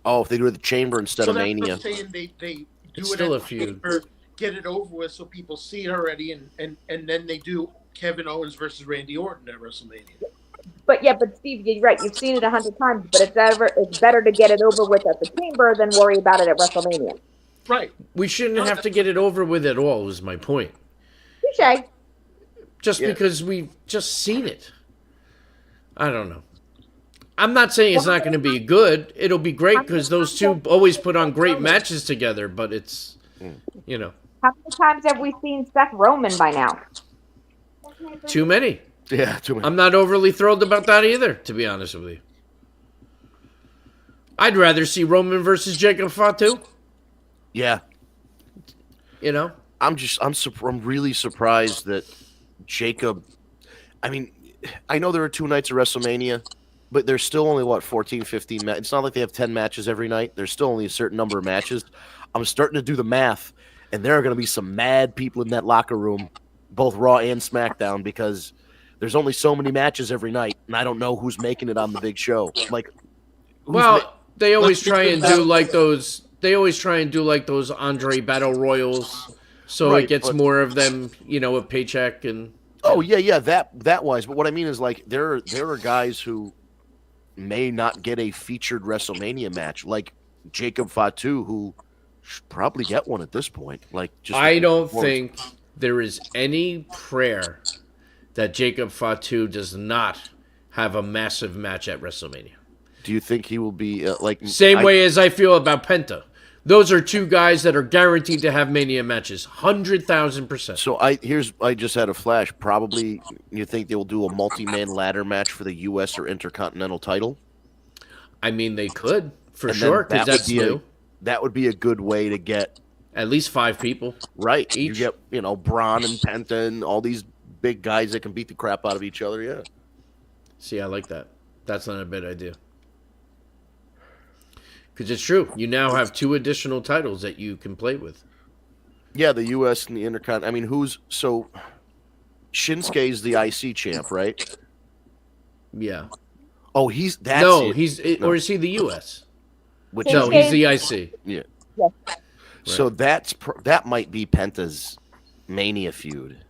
Oh, if they do it at the Chamber instead so of that's Mania. what I'm saying. They It's do it still at a the feud. Chamber, get it over with so people see it already, and then they do Kevin Owens versus Randy Orton at WrestleMania. But Steve, you're right. You've seen it 100 times, but it's better to get it over with at the Chamber than worry about it at WrestleMania. Right. We shouldn't have to get it over with at all, is my point. Touche. Just because we've just seen it. I don't know. I'm not saying it's not going to be good. It'll be great because those two always put on great matches together, but it's, you know. How many times have we seen Seth Roman by now? Too many. Yeah, too many. I'm not overly thrilled about that either, to be honest with you. I'd rather see Roman versus Jacob Fatu. Yeah. You know? I'm really surprised that Jacob. I mean, I know there are 2 nights of WrestleMania, but there's still only 14, 15 matches. It's not like they have 10 matches every night. There's still only a certain number of matches. I'm starting to do the math, and there are going to be some mad people in that locker room, both Raw and SmackDown, because there's only so many matches every night, and I don't know who's making it on the big show. Like, they always try and do like those. They always try and do like those Andre Battle Royals, so Right, it gets but- more of them, you know, a paycheck and. Oh yeah, that wise. But what I mean is, like, there are guys who may not get a featured WrestleMania match, like Jacob Fatu, who should probably get one at this point. Like, just I don't think there is any prayer that Jacob Fatu does not have a massive match at WrestleMania. Do you think he will be like Same way as I feel about Penta. Those are 2 guys that are guaranteed to have Mania matches, 100,000%. So I just had a flash. Probably you think they will do a multi-man ladder match for the U.S. or Intercontinental title? I mean, they could for And then sure because that would that's be new. That would be a good way to get At least 5 people. right. Each. You get Braun and Penta and all these big guys that can beat the crap out of each other. Yeah. See, I like that. That's not a bad idea. Because it's true. You now have 2 additional titles that you can play with. Yeah, the U.S. and the Intercon. I mean, Shinsuke's the IC champ, right? Yeah. Oh, he's Or is he the U.S.? Which No, he's the IC. yeah. Yes. So that might be Penta's Mania feud.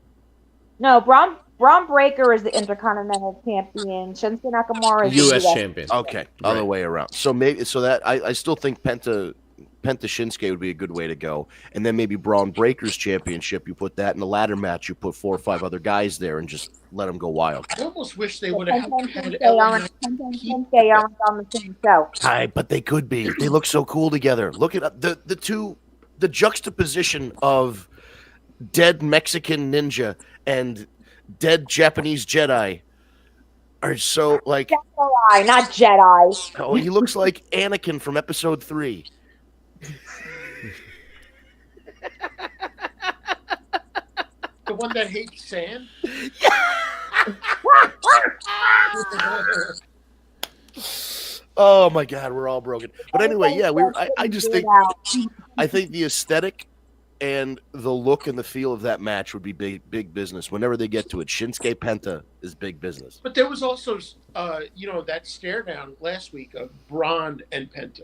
No, Braun Breaker is the Intercontinental Champion. Shinsuke Nakamura is U.S. the champion. Okay, other way around. So that I still think Penta Shinsuke would be a good way to go, and then maybe Braun Breaker's championship. You put that in the ladder match. You put 4 or 5 other guys there and just let them go wild. I almost wish they Penta would have and had Shinsuke aren't on the same show. Aye, but they could be. They look so cool together. Look at the juxtaposition of dead Mexican ninja and dead Japanese Jedi are so like. Jedi, not Jedi. Oh, he looks like Anakin from Episode 3. the one that hates sand. Oh my God, we're all broken. But anyway, yeah, I just think the aesthetic and the look and the feel of that match would be big business whenever they get to it. Shinsuke Penta is big business. But there was also, that stare down last week of Braun and Penta.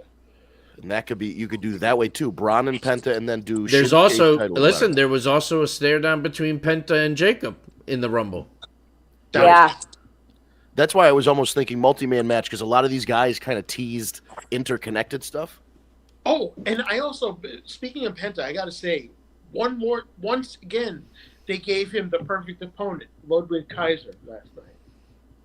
And that could be, you could do that way too. Braun and Penta, and then do. There's Shinsuke's also title listen. run. There was also a stare down between Penta and Jacob in the Rumble. Yeah. That's why I was almost thinking multi-man match, because a lot of these guys kind of teased interconnected stuff. Oh, and I also, speaking of Penta, I got to say, once again, they gave him the perfect opponent, Ludwig Kaiser, last night.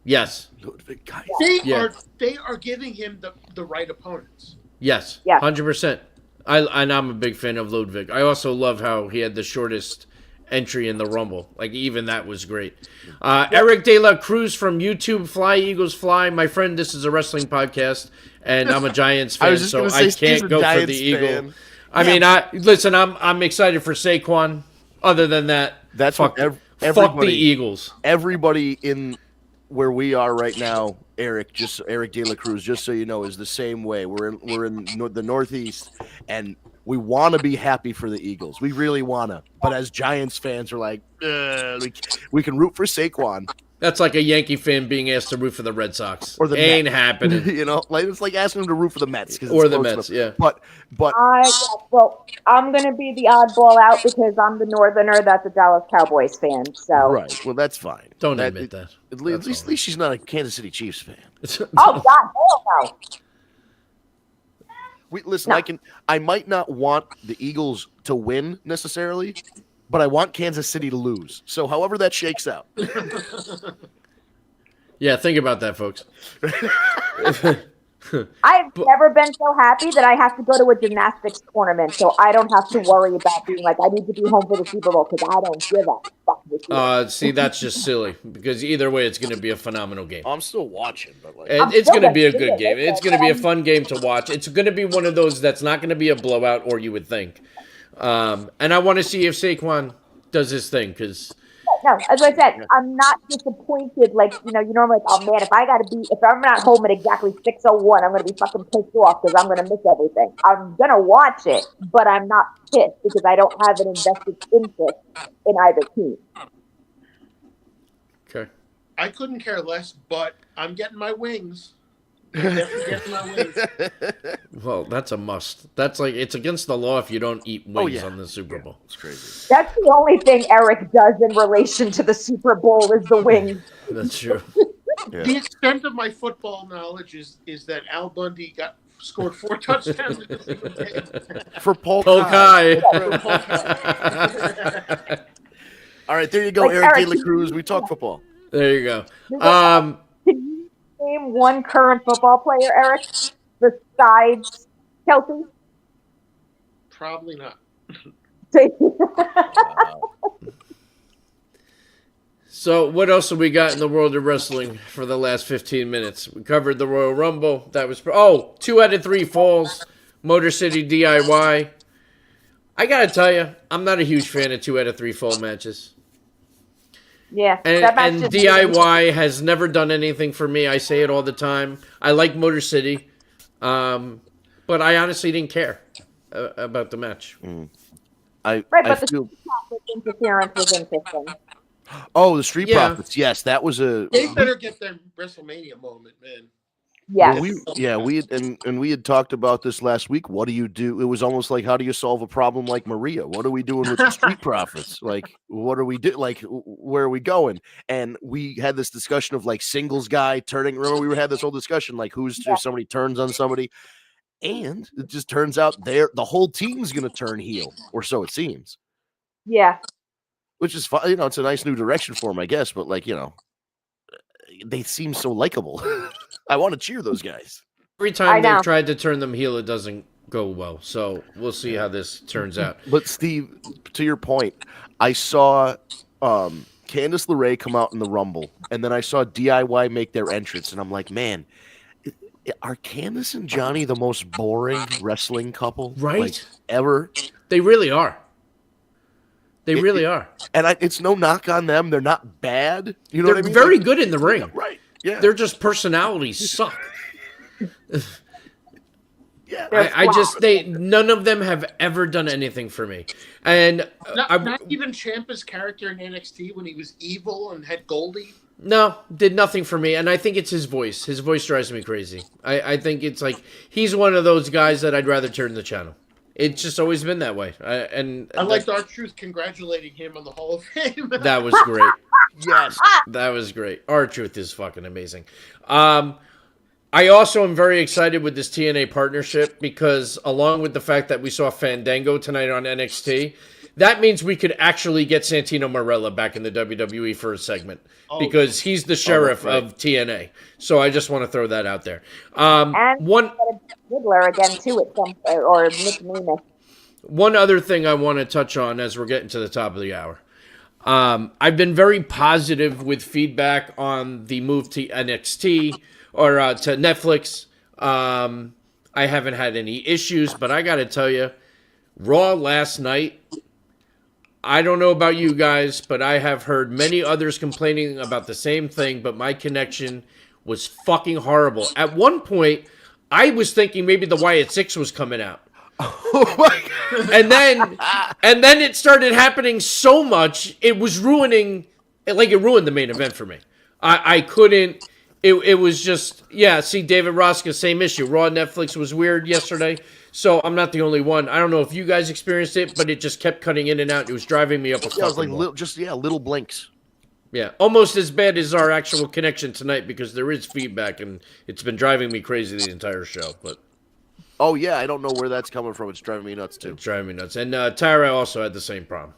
Yes. Ludwig Kaiser. They are giving him the right opponents. Yes. Yeah. 100%. And I'm a big fan of Ludwig. I also love how he had the shortest entry in the Rumble. Like, even that was great. Eric De La Cruz from YouTube, Fly Eagles Fly. My friend, this is a wrestling podcast, and I'm a Giants fan, so I can't go for the Eagle. I mean, I'm excited for Saquon. Other than that, That's fuck, what fuck the Eagles. Everybody in where we are right now, Eric De La Cruz, just so you know, is the same way. We're in the Northeast, and we want to be happy for the Eagles. We really want to. But as Giants fans, we're like, we can root for Saquon. That's like a Yankee fan being asked to root for the Red Sox. Or the Ain't Mets. happening. You know, like it's like asking them to root for the Mets. Or the Mets, yeah. But Well, I'm going to be the oddball out because I'm the northerner that's a Dallas Cowboys fan. So right. Well, that's fine. Don't admit that. At least she's not a Kansas City Chiefs fan. Oh, God, hell no. Listen, No. I might not want the Eagles to win necessarily, but I want Kansas City to lose. So however that shakes out. Yeah, think about that, folks. I've never been so happy that I have to go to a gymnastics tournament, so I don't have to worry about being like, I need to be home for the Super Bowl because I don't give a fuck this year. See, that's just silly because either way, it's going to be a phenomenal game. I'm still watching, but like It's going to be a good still game. It's going to be a fun game to watch. It's going to be one of those that's not going to be a blowout, or you would think. And I want to see if Saquon does his thing because. No, as I said, I'm not disappointed. Like, you normally, like, oh man, if I'm not home at exactly 6:01, I'm going to be fucking pissed off because I'm going to miss everything. I'm going to watch it, but I'm not pissed because I don't have an invested interest in either team. Okay. I couldn't care less, but I'm getting my wings. Definitely getting my wings. Well, that's a must. That's like it's against the law if you don't eat wings on the Super Bowl. it's crazy. That's the only thing Eric does in relation to the Super Bowl is the wings. That's true. The extent of my football knowledge is that Al Bundy scored 4 touchdowns in the same game. For Paul Polkai. All right, there you go, Like, Eric De Eric, La Cruz. We talk football. There you go. Can you name one current football player, Eric, besides Kelsey? Probably not. So what else have we got in the world of wrestling for the last 15 minutes? We covered the Royal Rumble. That was 2 out of 3 falls. Motor City DIY. I gotta tell you, I'm not a huge fan of 2 out of 3 fall matches. Yeah, And DIY has never done anything for me. I say it all the time. I like Motor City, but I honestly didn't care about the match. I but feel. the interference was interesting. Oh, the Street Yeah. Profits. Yes, that was a. They better get their WrestleMania moment, man. Yes. We had talked about this last week. What do you do? It was almost like, how do you solve a problem like Maria? What are we doing with the Street Profits? Like, what are we do? Like, where are we going? And we had this discussion of like singles guy turning. Remember, we had this whole discussion like if somebody turns on somebody, and it just turns out the whole team's going to turn heel, or so it seems. Yeah. Which is fine. It's a nice new direction for them, I guess. But like, they seem so likable. I want to cheer those guys. Every time they've tried to turn them heel, it doesn't go well. So we'll see how this turns out. But Steve, to your point, I saw Candice LeRae come out in the Rumble, and then I saw DIY make their entrance, and I'm like, man, are Candice and Johnny the most boring wrestling couple ever? They really are. They really are. And it's no knock on them. They're not bad. You know They're what I mean? very good in the ring. Right. Yeah. Their just personalities suck. Yeah, They're None of them have ever done anything for me. And Not even Ciampa's character in NXT when he was evil and had Goldie. no, did nothing for me. And I think it's his voice. His voice drives me crazy. I think it's like he's one of those guys that I'd rather turn the channel. It's just always been that way. I liked R-Truth congratulating him on the Hall of Fame. That was great. yes. That was great. R-Truth is fucking amazing. I also am very excited with this TNA partnership because along with the fact that we saw Fandango tonight on NXT, that means we could actually get Santino Marella back in the WWE for a segment because he's the sheriff of TNA. So I just want to throw that out there. and Ziggler again too at some or Nick Nemeth. One other thing I want to touch on as we're getting to the top of the hour. I've been very positive with feedback on the move to NXT or to Netflix. I haven't had any issues, but I got to tell you, Raw last night, I don't know about you guys, but I have heard many others complaining about the same thing, but my connection was fucking horrible. At one point, I was thinking maybe the Wyatt Six was coming out. Oh my God. And then it started happening so much, it was ruining, like it ruined the main event for me. I couldn't, it was just, yeah, see, David Roska, same issue. Raw Netflix was weird yesterday, so I'm not the only one. I don't know if you guys experienced it, but it just kept cutting in and out. It was driving me up a Yeah, it was like wall. little blinks. Yeah, almost as bad as our actual connection tonight because there is feedback, and it's been driving me crazy the entire show, but... Oh yeah, I don't know where that's coming from. It's driving me nuts too. It's driving me nuts. And Tyra also had the same problem.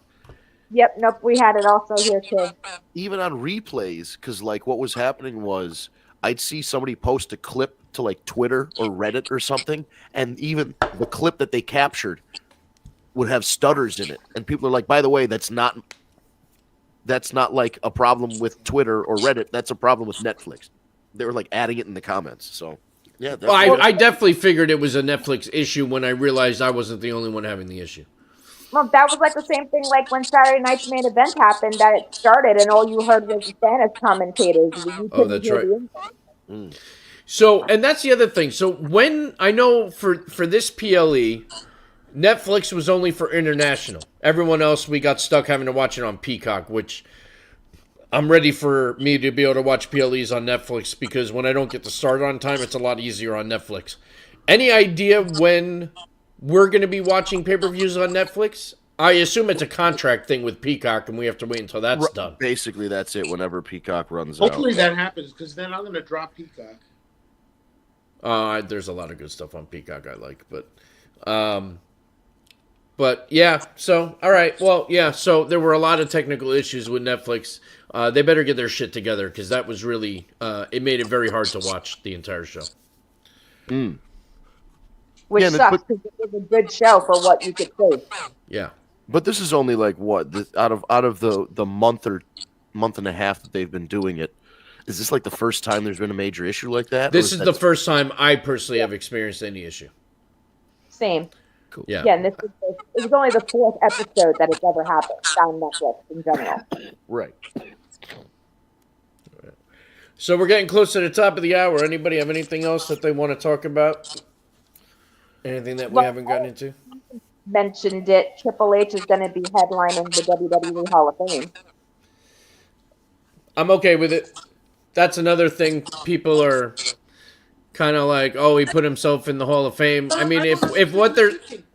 Yep, nope, we had it also here too. Even on replays, because like what was happening was I'd see somebody post a clip to like Twitter or Reddit or something, and even the clip that they captured would have stutters in it, and people are like, "By the way, that's not like a problem with Twitter or Reddit. That's a problem with Netflix." They were like adding it in the comments. So yeah, Well, I definitely figured it was a Netflix issue when I realized I wasn't the only one having the issue. Well, that was like the same thing like when Saturday night's main event happened, that it started and all you heard was the Stannis commentators. You couldn't that's hear right. the info. So, and that's the other thing. So when, I know for this PLE, Netflix was only for international. Everyone else, we got stuck having to watch it on Peacock, which I'm ready for me to be able to watch PLEs on Netflix because when I don't get to start on time, it's a lot easier on Netflix. Any idea when we're going to be watching pay-per-views on Netflix? I assume it's a contract thing with Peacock, and we have to wait until that's done. Basically, that's it. Whenever Peacock runs Hopefully out. that happens because then I'm going to drop Peacock. There's a lot of good stuff on Peacock I like, but yeah. So all right, well, yeah. So there were a lot of technical issues with Netflix. They better get their shit together because that was really it made it very hard to watch the entire show. Which Yeah, sucks because it was a good show for what you could see. Yeah. But this is only like what out of the month or month and a half that they've been doing it. Is this like the first time there's been a major issue like that? This is the first time I personally have experienced any issue. Same. Cool. Yeah. Yeah, and it was only the 4th episode that it's ever happened on Netflix in general. Right. So we're getting close to the top of the hour. Anybody have anything else that they want to talk about? Anything that we haven't gotten into? Mentioned it. Triple H is going to be headlining the WWE Hall of Fame. I'm okay with it. That's another thing people are kind of like, oh, he put himself in the Hall of Fame. I mean, if what they're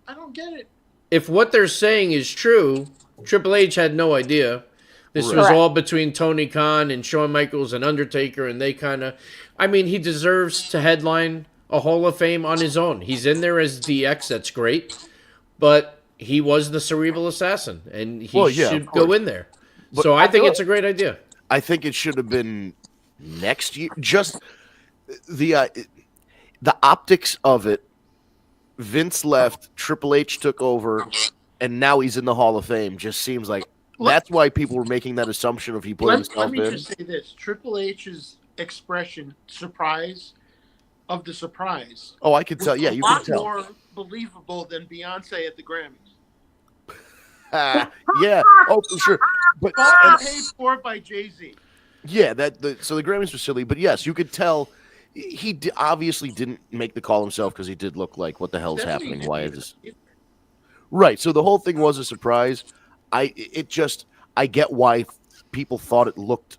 I don't get it. if what they're saying is true, Triple H had no idea. This was Correct. all between Tony Khan and Shawn Michaels and Undertaker, and they kind of, I mean, he deserves to headline a Hall of Fame on his own. He's in there as DX, that's great, but he was the cerebral assassin, and he should go in there. So I think it's a great idea. I think it should have been next year. Just the optics of it. Vince left, Triple H took over, and now he's in the Hall of Fame. Just seems like that's why people were making that assumption of he put Let himself me in. just say this: Triple H's expression, surprise of the surprise. Oh, I could tell. Yeah, you can was a tell. lot more believable than Beyonce at the Grammys. Yeah. Oh, for sure. But All paid for by Jay-Z. yeah, so the Grammys were silly, but yes, you could tell obviously didn't make the call himself because he did look like, what the hell's Stephanie happening? didn't Why is even- this? Right. So the whole thing was a surprise. I get why people thought it looked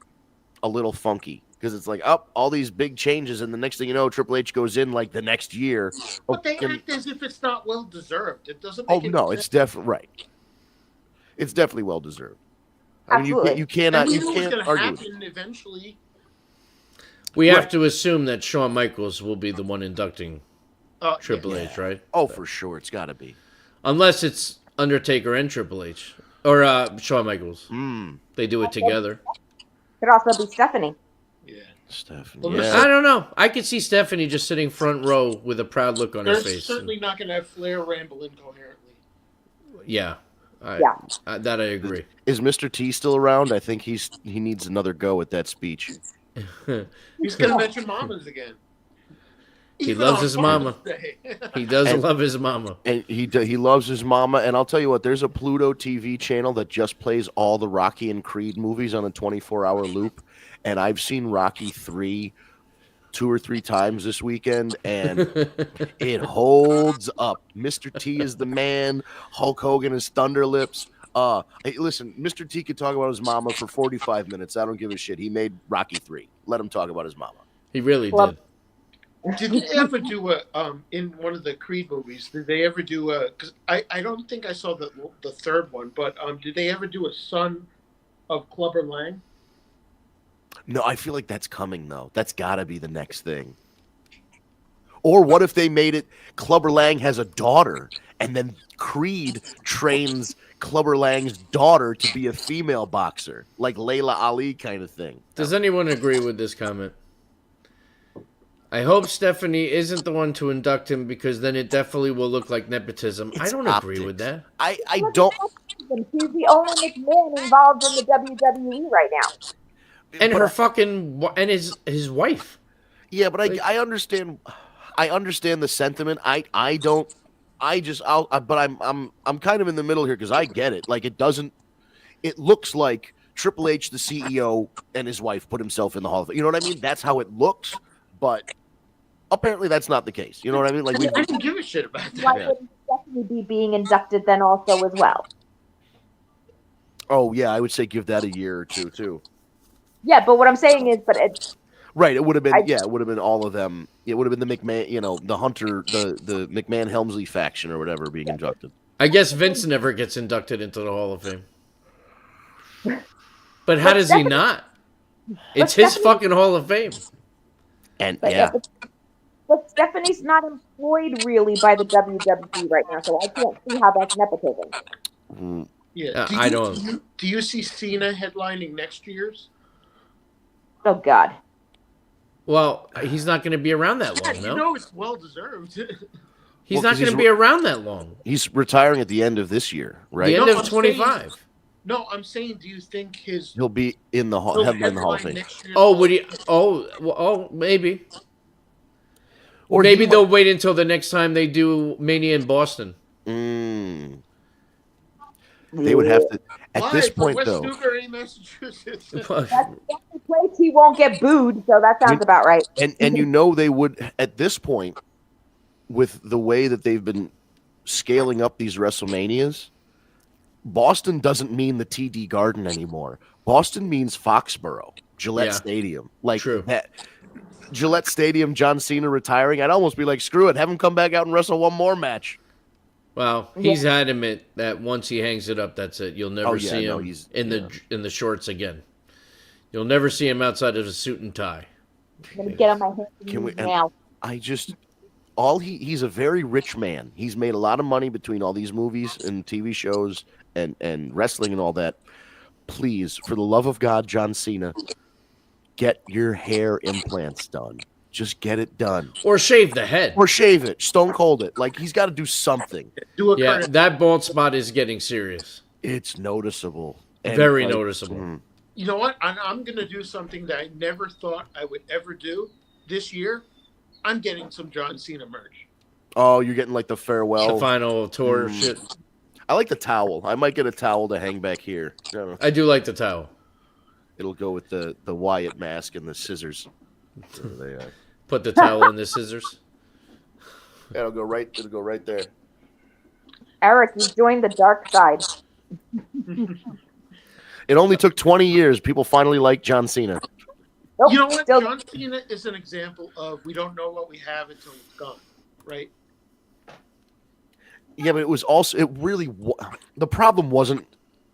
a little funky because it's like, oh, all these big changes, and the next thing you know, Triple H goes in like the next year. But they and- act as if it's not well deserved. It doesn't. oh Make any no, sense. it's definitely right. It's definitely well deserved. I mean, Absolutely. you cannot And we you knew it was can't going to argue with it. happen eventually. We have Right. to assume that Shawn Michaels will be the one inducting Triple Yeah. H, right? Oh, for sure, it's got to be. Unless it's Undertaker and Triple H. Or Shawn Michaels. Mm, They do it together. Could also be Stephanie. Yeah. Stephanie. Well, I Yeah. don't know. I could see Stephanie just sitting front row with a proud look on her They're face. certainly not going to have Flair ramble incoherently. Yeah. Yeah. That I agree. Is Mr. T still around? I think he needs another go at that speech. He's going to mention mamas again. He Even loves on his Father's mama. Day. He does And- love his mama. And he loves his mama. And I'll tell you what, there's a Pluto TV channel that just plays all the Rocky and Creed movies on a 24-hour loop. And I've seen Rocky 3 2 or 3 times this weekend, and it holds up. Mr. T is the man. Hulk Hogan is Thunder Lips. Hey, listen, Mr. T could talk about his mama for 45 minutes. I don't give a shit. He made Rocky 3. Let him talk about his mama. He really Well- did. Did they ever do a in one of the Creed movies? Did they ever do a? Because I don't think I saw the third one, but did they ever do a son of Clubber Lang? No, I feel like that's coming, though. That's got to be the next thing. Or what if they made it Clubber Lang has a daughter, and then Creed trains Clubber Lang's daughter to be a female boxer, like Layla Ali kind of thing. Does anyone agree with this comment? I hope Stephanie isn't the one to induct him because then it definitely will look like nepotism. I It's don't agree optics. with that. I don't. He's the only McMahon involved in the WWE right now. And but her fucking and his wife. Yeah, but I understand. I understand the sentiment. I don't. But I'm kind of in the middle here because I get it. Like it doesn't. It looks like Triple H, the CEO, and his wife put himself in the Hall of Fame. You know what I mean? That's how it looks. But apparently that's not the case. You know what I mean? Like we. I don't give a shit about that. Why Yeah. wouldn't Stephanie be being inducted then also as well? Oh yeah, I would say give that a year or two too. Yeah, but what I'm saying is, but it's Right, it would have been I- it would have been all of them. It would have been the McMahon, the Hunter, the McMahon Helmsley faction or whatever being inducted. I guess Vince never gets inducted into the Hall of Fame. But how does he not? It's his Stephanie- fucking Hall of Fame. And but, yeah, but Stephanie's not employed really by the WWE right now, so I can't see how that's nepotism. Mm, Yeah, I don't. Do you see Cena headlining next year's? Oh God. Well, he's not going to be around that Yeah, long, you no? know it's well deserved. He's Well, not 'cause going he's to be around that long. he's retiring at the end of this year, right? The end No, of I'm 25. No, I'm saying, do you think He'll be in the he'll headline in the Hall of headline Fame, next year's Oh, Hall would of he? Maybe. or Maybe he they'll wait until the next time they do Mania in Boston. Mm, they would have to. At Why? this From point, West though, Newbury, Massachusetts. That's the place he won't get booed, so that sounds about right. and you know they would at this point, with the way that they've been scaling up these WrestleManias. Boston doesn't mean the TD Garden anymore. Boston means Foxborough, Gillette Yeah. Stadium. Like True. that Gillette Stadium, John Cena retiring. I'd almost be like, screw it, have him come back out and wrestle one more match. Well, he's adamant that once he hangs it up, that's it. You'll never Oh, yeah, see no, him he's- in the shorts again. You'll never see him outside of a suit and tie. I'm gonna get on my hands and Can we- knees and- now. I just he's a very rich man. He's made a lot of money between all these movies and TV shows and wrestling and all that. Please, for the love of God, John Cena, get your hair implants done. Just get it done. Or shave the head. Or shave it. Stone cold it. Like he's got to do something. Do a Yeah, Curtis. that bald spot is getting serious. It's noticeable. And, Very like, noticeable. mm, You know what? I'm going to do something that I never thought I would ever do this year. I'm getting some John Cena merch. Oh, you're getting like the farewell. The final tour Mm. shit. I like the towel. I might get a towel to hang back here. I don't know. I do like the towel. It'll go with the Wyatt mask and the scissors. There they are. Put the towel in the scissors. It'll go right there. Eric, you joined the dark side. It only took 20 years. People finally like John Cena. Nope, You know what? still- John Cena is an example of we don't know what we have until it's gone, right? Yeah, but it was also the problem wasn't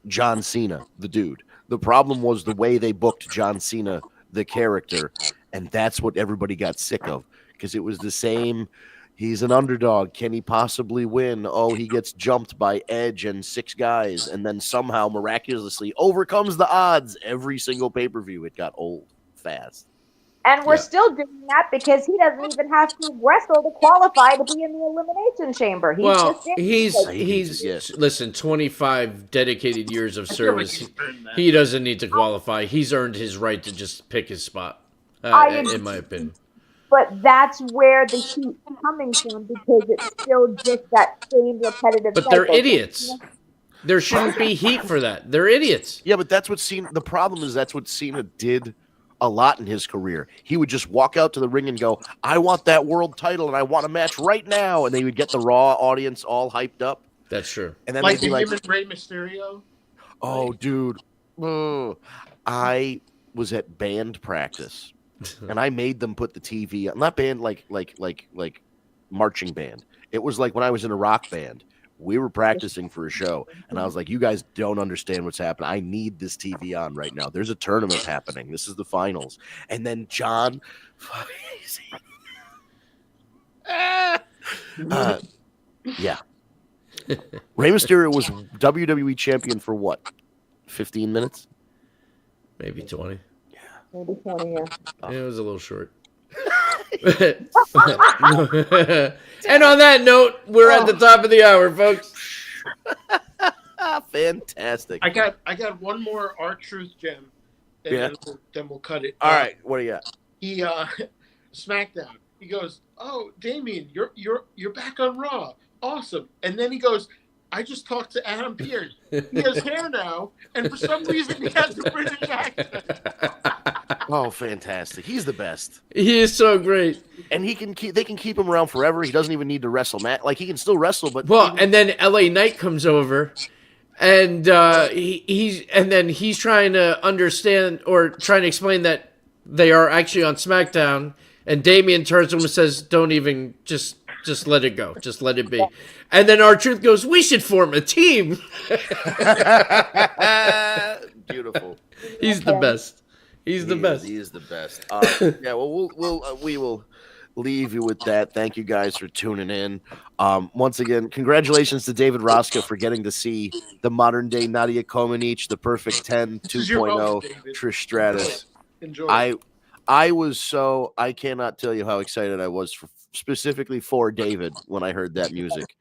John Cena, the dude. The problem was the way they booked John Cena, the character, and that's what everybody got sick of because it was the same. He's an underdog. Can he possibly win? Oh, he gets jumped by Edge and 6 guys, and then somehow miraculously overcomes the odds every single pay-per-view. It got old fast. And we're Yeah. still doing that because he doesn't even have to wrestle to qualify to be in the elimination chamber. He's Well, just in. he's Yes. listen, 25 dedicated years of I feel like service. he's earned that. He doesn't need to qualify. He's earned his right to just pick his spot. I agree. In my opinion. But that's where the heat's coming from because it's still just that same repetitive But they're cycle. idiots. There shouldn't be heat for that. They're idiots. Yeah, but that's what Cena. The problem is that's what Cena did a lot in his career. He would just walk out to the ring and go, "I want that world title and I want a match right now," and they would get the Raw audience all hyped up, That's true. and then Like they'd be the like, him and Rey Mysterio. "Oh, dude, I was at band practice, and I made them put the TV on. Not band like marching band. It was like when I was in a rock band." We were practicing for a show, and I was like, "You guys don't understand what's happening. I need this TV on right now. There's a tournament happening. This is the finals." And then John, yeah, Rey Mysterio was WWE champion for what? 15 minutes? Maybe 20. Maybe 20 years. Yeah, it was a little short. And on that note, we're at the top of the hour, folks. Fantastic. I got one more R-Truth gem, and Yeah. then we'll cut it. All right, what do you got? He SmackDown. He goes, "Oh, Damien, you're back on Raw. Awesome." And then he goes, "I just talked to Adam Pearce. He has hair now, and for some reason he has a British accent." Oh, fantastic. He's the best. He is so great. And they can keep him around forever. He doesn't even need to wrestle. Like he can still wrestle, but Well, and then LA Knight comes over, and he's trying to understand or trying to explain that they are actually on SmackDown. And Damien turns to him and says, "Don't even just let it go. Just let it be." And then R-Truth goes, "We should form a team." beautiful. He's the best. He's the best. He is the best. Yeah, well, we will leave you with that. Thank you guys for tuning in. Once again, congratulations to David Rosca for getting to see the modern day Nadia Comaneci, the Perfect 10 This is your 2.0 moment, David. Trish Stratus. Enjoy. I cannot tell you how excited I was specifically for David when I heard that music.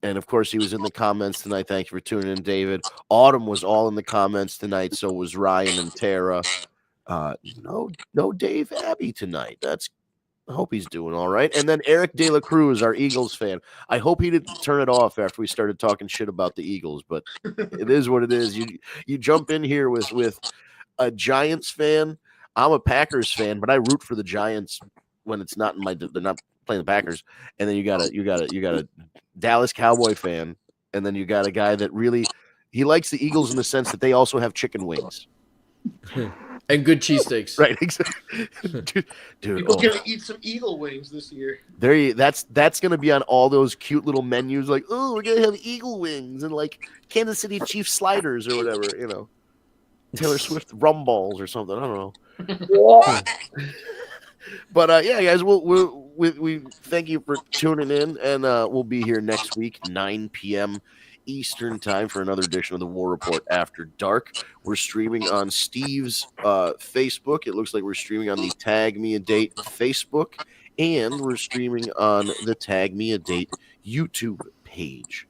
And of course, he was in the comments tonight. Thank you for tuning in, David. Autumn was all in the comments tonight. So was Ryan and Tara. No Dave Abbey tonight. I hope he's doing all right. And then Eric De La Cruz, our Eagles fan. I hope he didn't turn it off after we started talking shit about the Eagles, but it is what it is. You jump in here with a Giants fan. I'm a Packers fan, but I root for the Giants when it's not they're not playing the Packers. And then you got a Dallas Cowboy fan, and then you got a guy that really he likes the Eagles in the sense that they also have chicken wings. And good cheesesteaks. Right, exactly. Dude, People gonna eat some eagle wings this year. That's gonna be on all those cute little menus, like, oh, we're gonna have eagle wings and like Kansas City Chiefs sliders or whatever, Taylor Swift rum balls or something. I don't know. Yeah. But yeah, guys, we thank you for tuning in, and we'll be here next week, 9 p.m. Eastern time for another edition of the War Report After Dark. We're streaming on Steve's Facebook. It looks like we're streaming on the Tag Me a Date Facebook, and we're streaming on the Tag Me a Date YouTube page.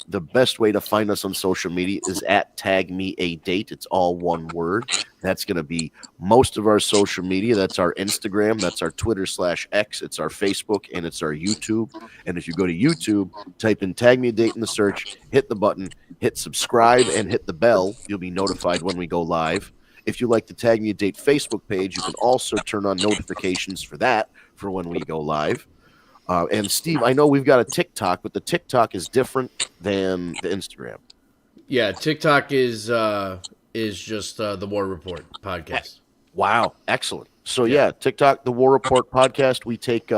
The best way to find us on social media is at Tag Me a Date. It's all one word. That's going to be most of our social media. That's our Instagram. That's our Twitter/X. It's our Facebook, and it's our YouTube. And if you go to YouTube, type in Tag Me a Date in the search, hit the button, hit subscribe, and hit the bell. You'll be notified when we go live. If you like the Tag Me a Date Facebook page, you can also turn on notifications for that for when we go live. And Steve, I know we've got a TikTok, but the TikTok is different than the Instagram. Yeah, TikTok is just the War Report podcast. Wow, excellent. So yeah, TikTok, the War Report podcast. We take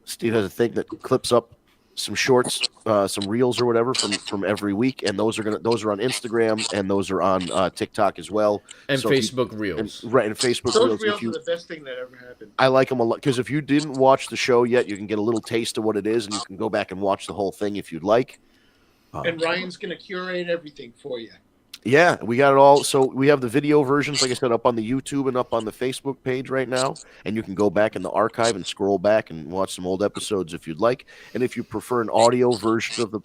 Steve has a thing that clips up some shorts, some reels or whatever from every week, and those are on Instagram and those are on TikTok as well, and so Facebook Reels. and Facebook Those Reels. reels are the best thing that ever happened. I like them a lot because if you didn't watch the show yet, you can get a little taste of what it is, and you can go back and watch the whole thing if you'd like. And Ryan's going to curate everything for you. Yeah, we got it all. So we have the video versions, like I said, up on the YouTube and up on the Facebook page right now. And you can go back in the archive and scroll back and watch some old episodes if you'd like. And if you prefer an audio version of the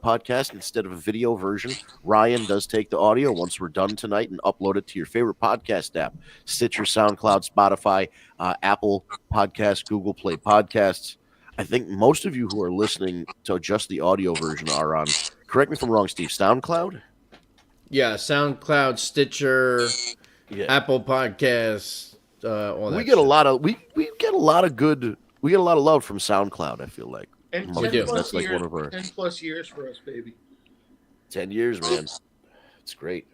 podcast instead of a video version, Ryan does take the audio once we're done tonight and upload it to your favorite podcast app: Stitcher, SoundCloud, Spotify, Apple Podcasts, Google Play Podcasts. I think most of you who are listening to just the audio version are on, correct me if I'm wrong, Steve, SoundCloud? Yeah, SoundCloud, Stitcher, Apple Podcasts, all that. We get a lot of we get a lot of love from SoundCloud, I feel like. And We do. 10 plus That's like years, one of our 10 plus years for us, baby. 10 years, man. It's great.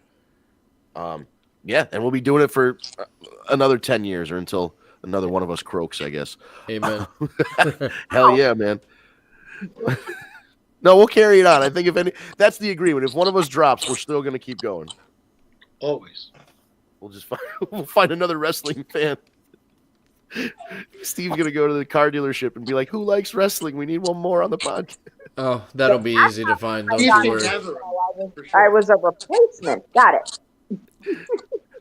Yeah, and we'll be doing it for another 10 years or until another one of us croaks, I guess. Amen. Hell yeah, man. No, we'll carry it on. I think that's the agreement. If one of us drops, we're still going to keep going. Always. We'll find another wrestling fan. Steve's going to go to the car dealership and be like, "Who likes wrestling? We need one more on the podcast." Oh, that'll be easy to find. Don't Ethan you worry. Gathering, for I sure. was a replacement. Got it.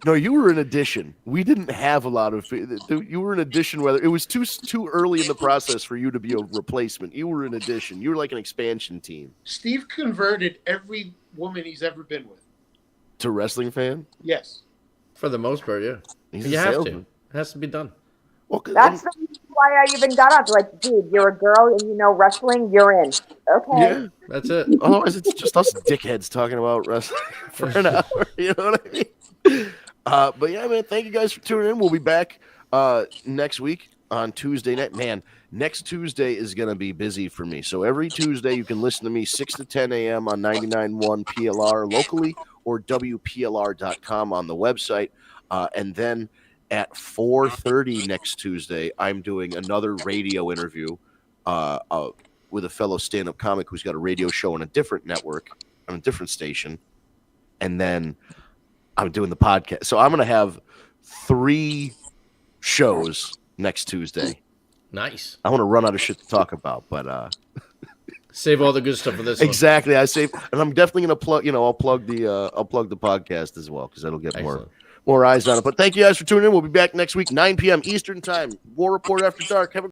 No, you were an addition. We didn't have a lot of. You were an addition. Whether it was too early in the process for you to be a replacement, you were an addition. You were like an expansion team. Steve converted every woman he's ever been with. To wrestling fan. Yes. For the most part, yeah. He's You a have to. salesman. It has to be done. Well, That's the reason why I even got up. Like, dude, you're a girl and you know wrestling. You're in. Okay. yeah. That's it. Otherwise, it's just us dickheads talking about wrestling for an hour. You know what I mean? But yeah, man, thank you guys for tuning in. We'll be back next week on Tuesday night. Man, next Tuesday is going to be busy for me. So every Tuesday, you can listen to me 6 to 10 a.m. on 99.1 PLR locally or WPLR.com on the website. And then at 4:30 next Tuesday, I'm doing another radio interview with a fellow stand-up comic who's got a radio show on a different network, on a different station. And then I'm doing the podcast. So I'm going to have 3 shows next Tuesday. Nice. I want to run out of shit to talk about, but Save all the good stuff for this one. exactly. I say, and I'm definitely going to plug, I'll plug the podcast as well, because that'll get Excellent. more eyes on it. But thank you guys for tuning in. We'll be back next week, 9 p.m. Eastern time. War Report After Dark. Have a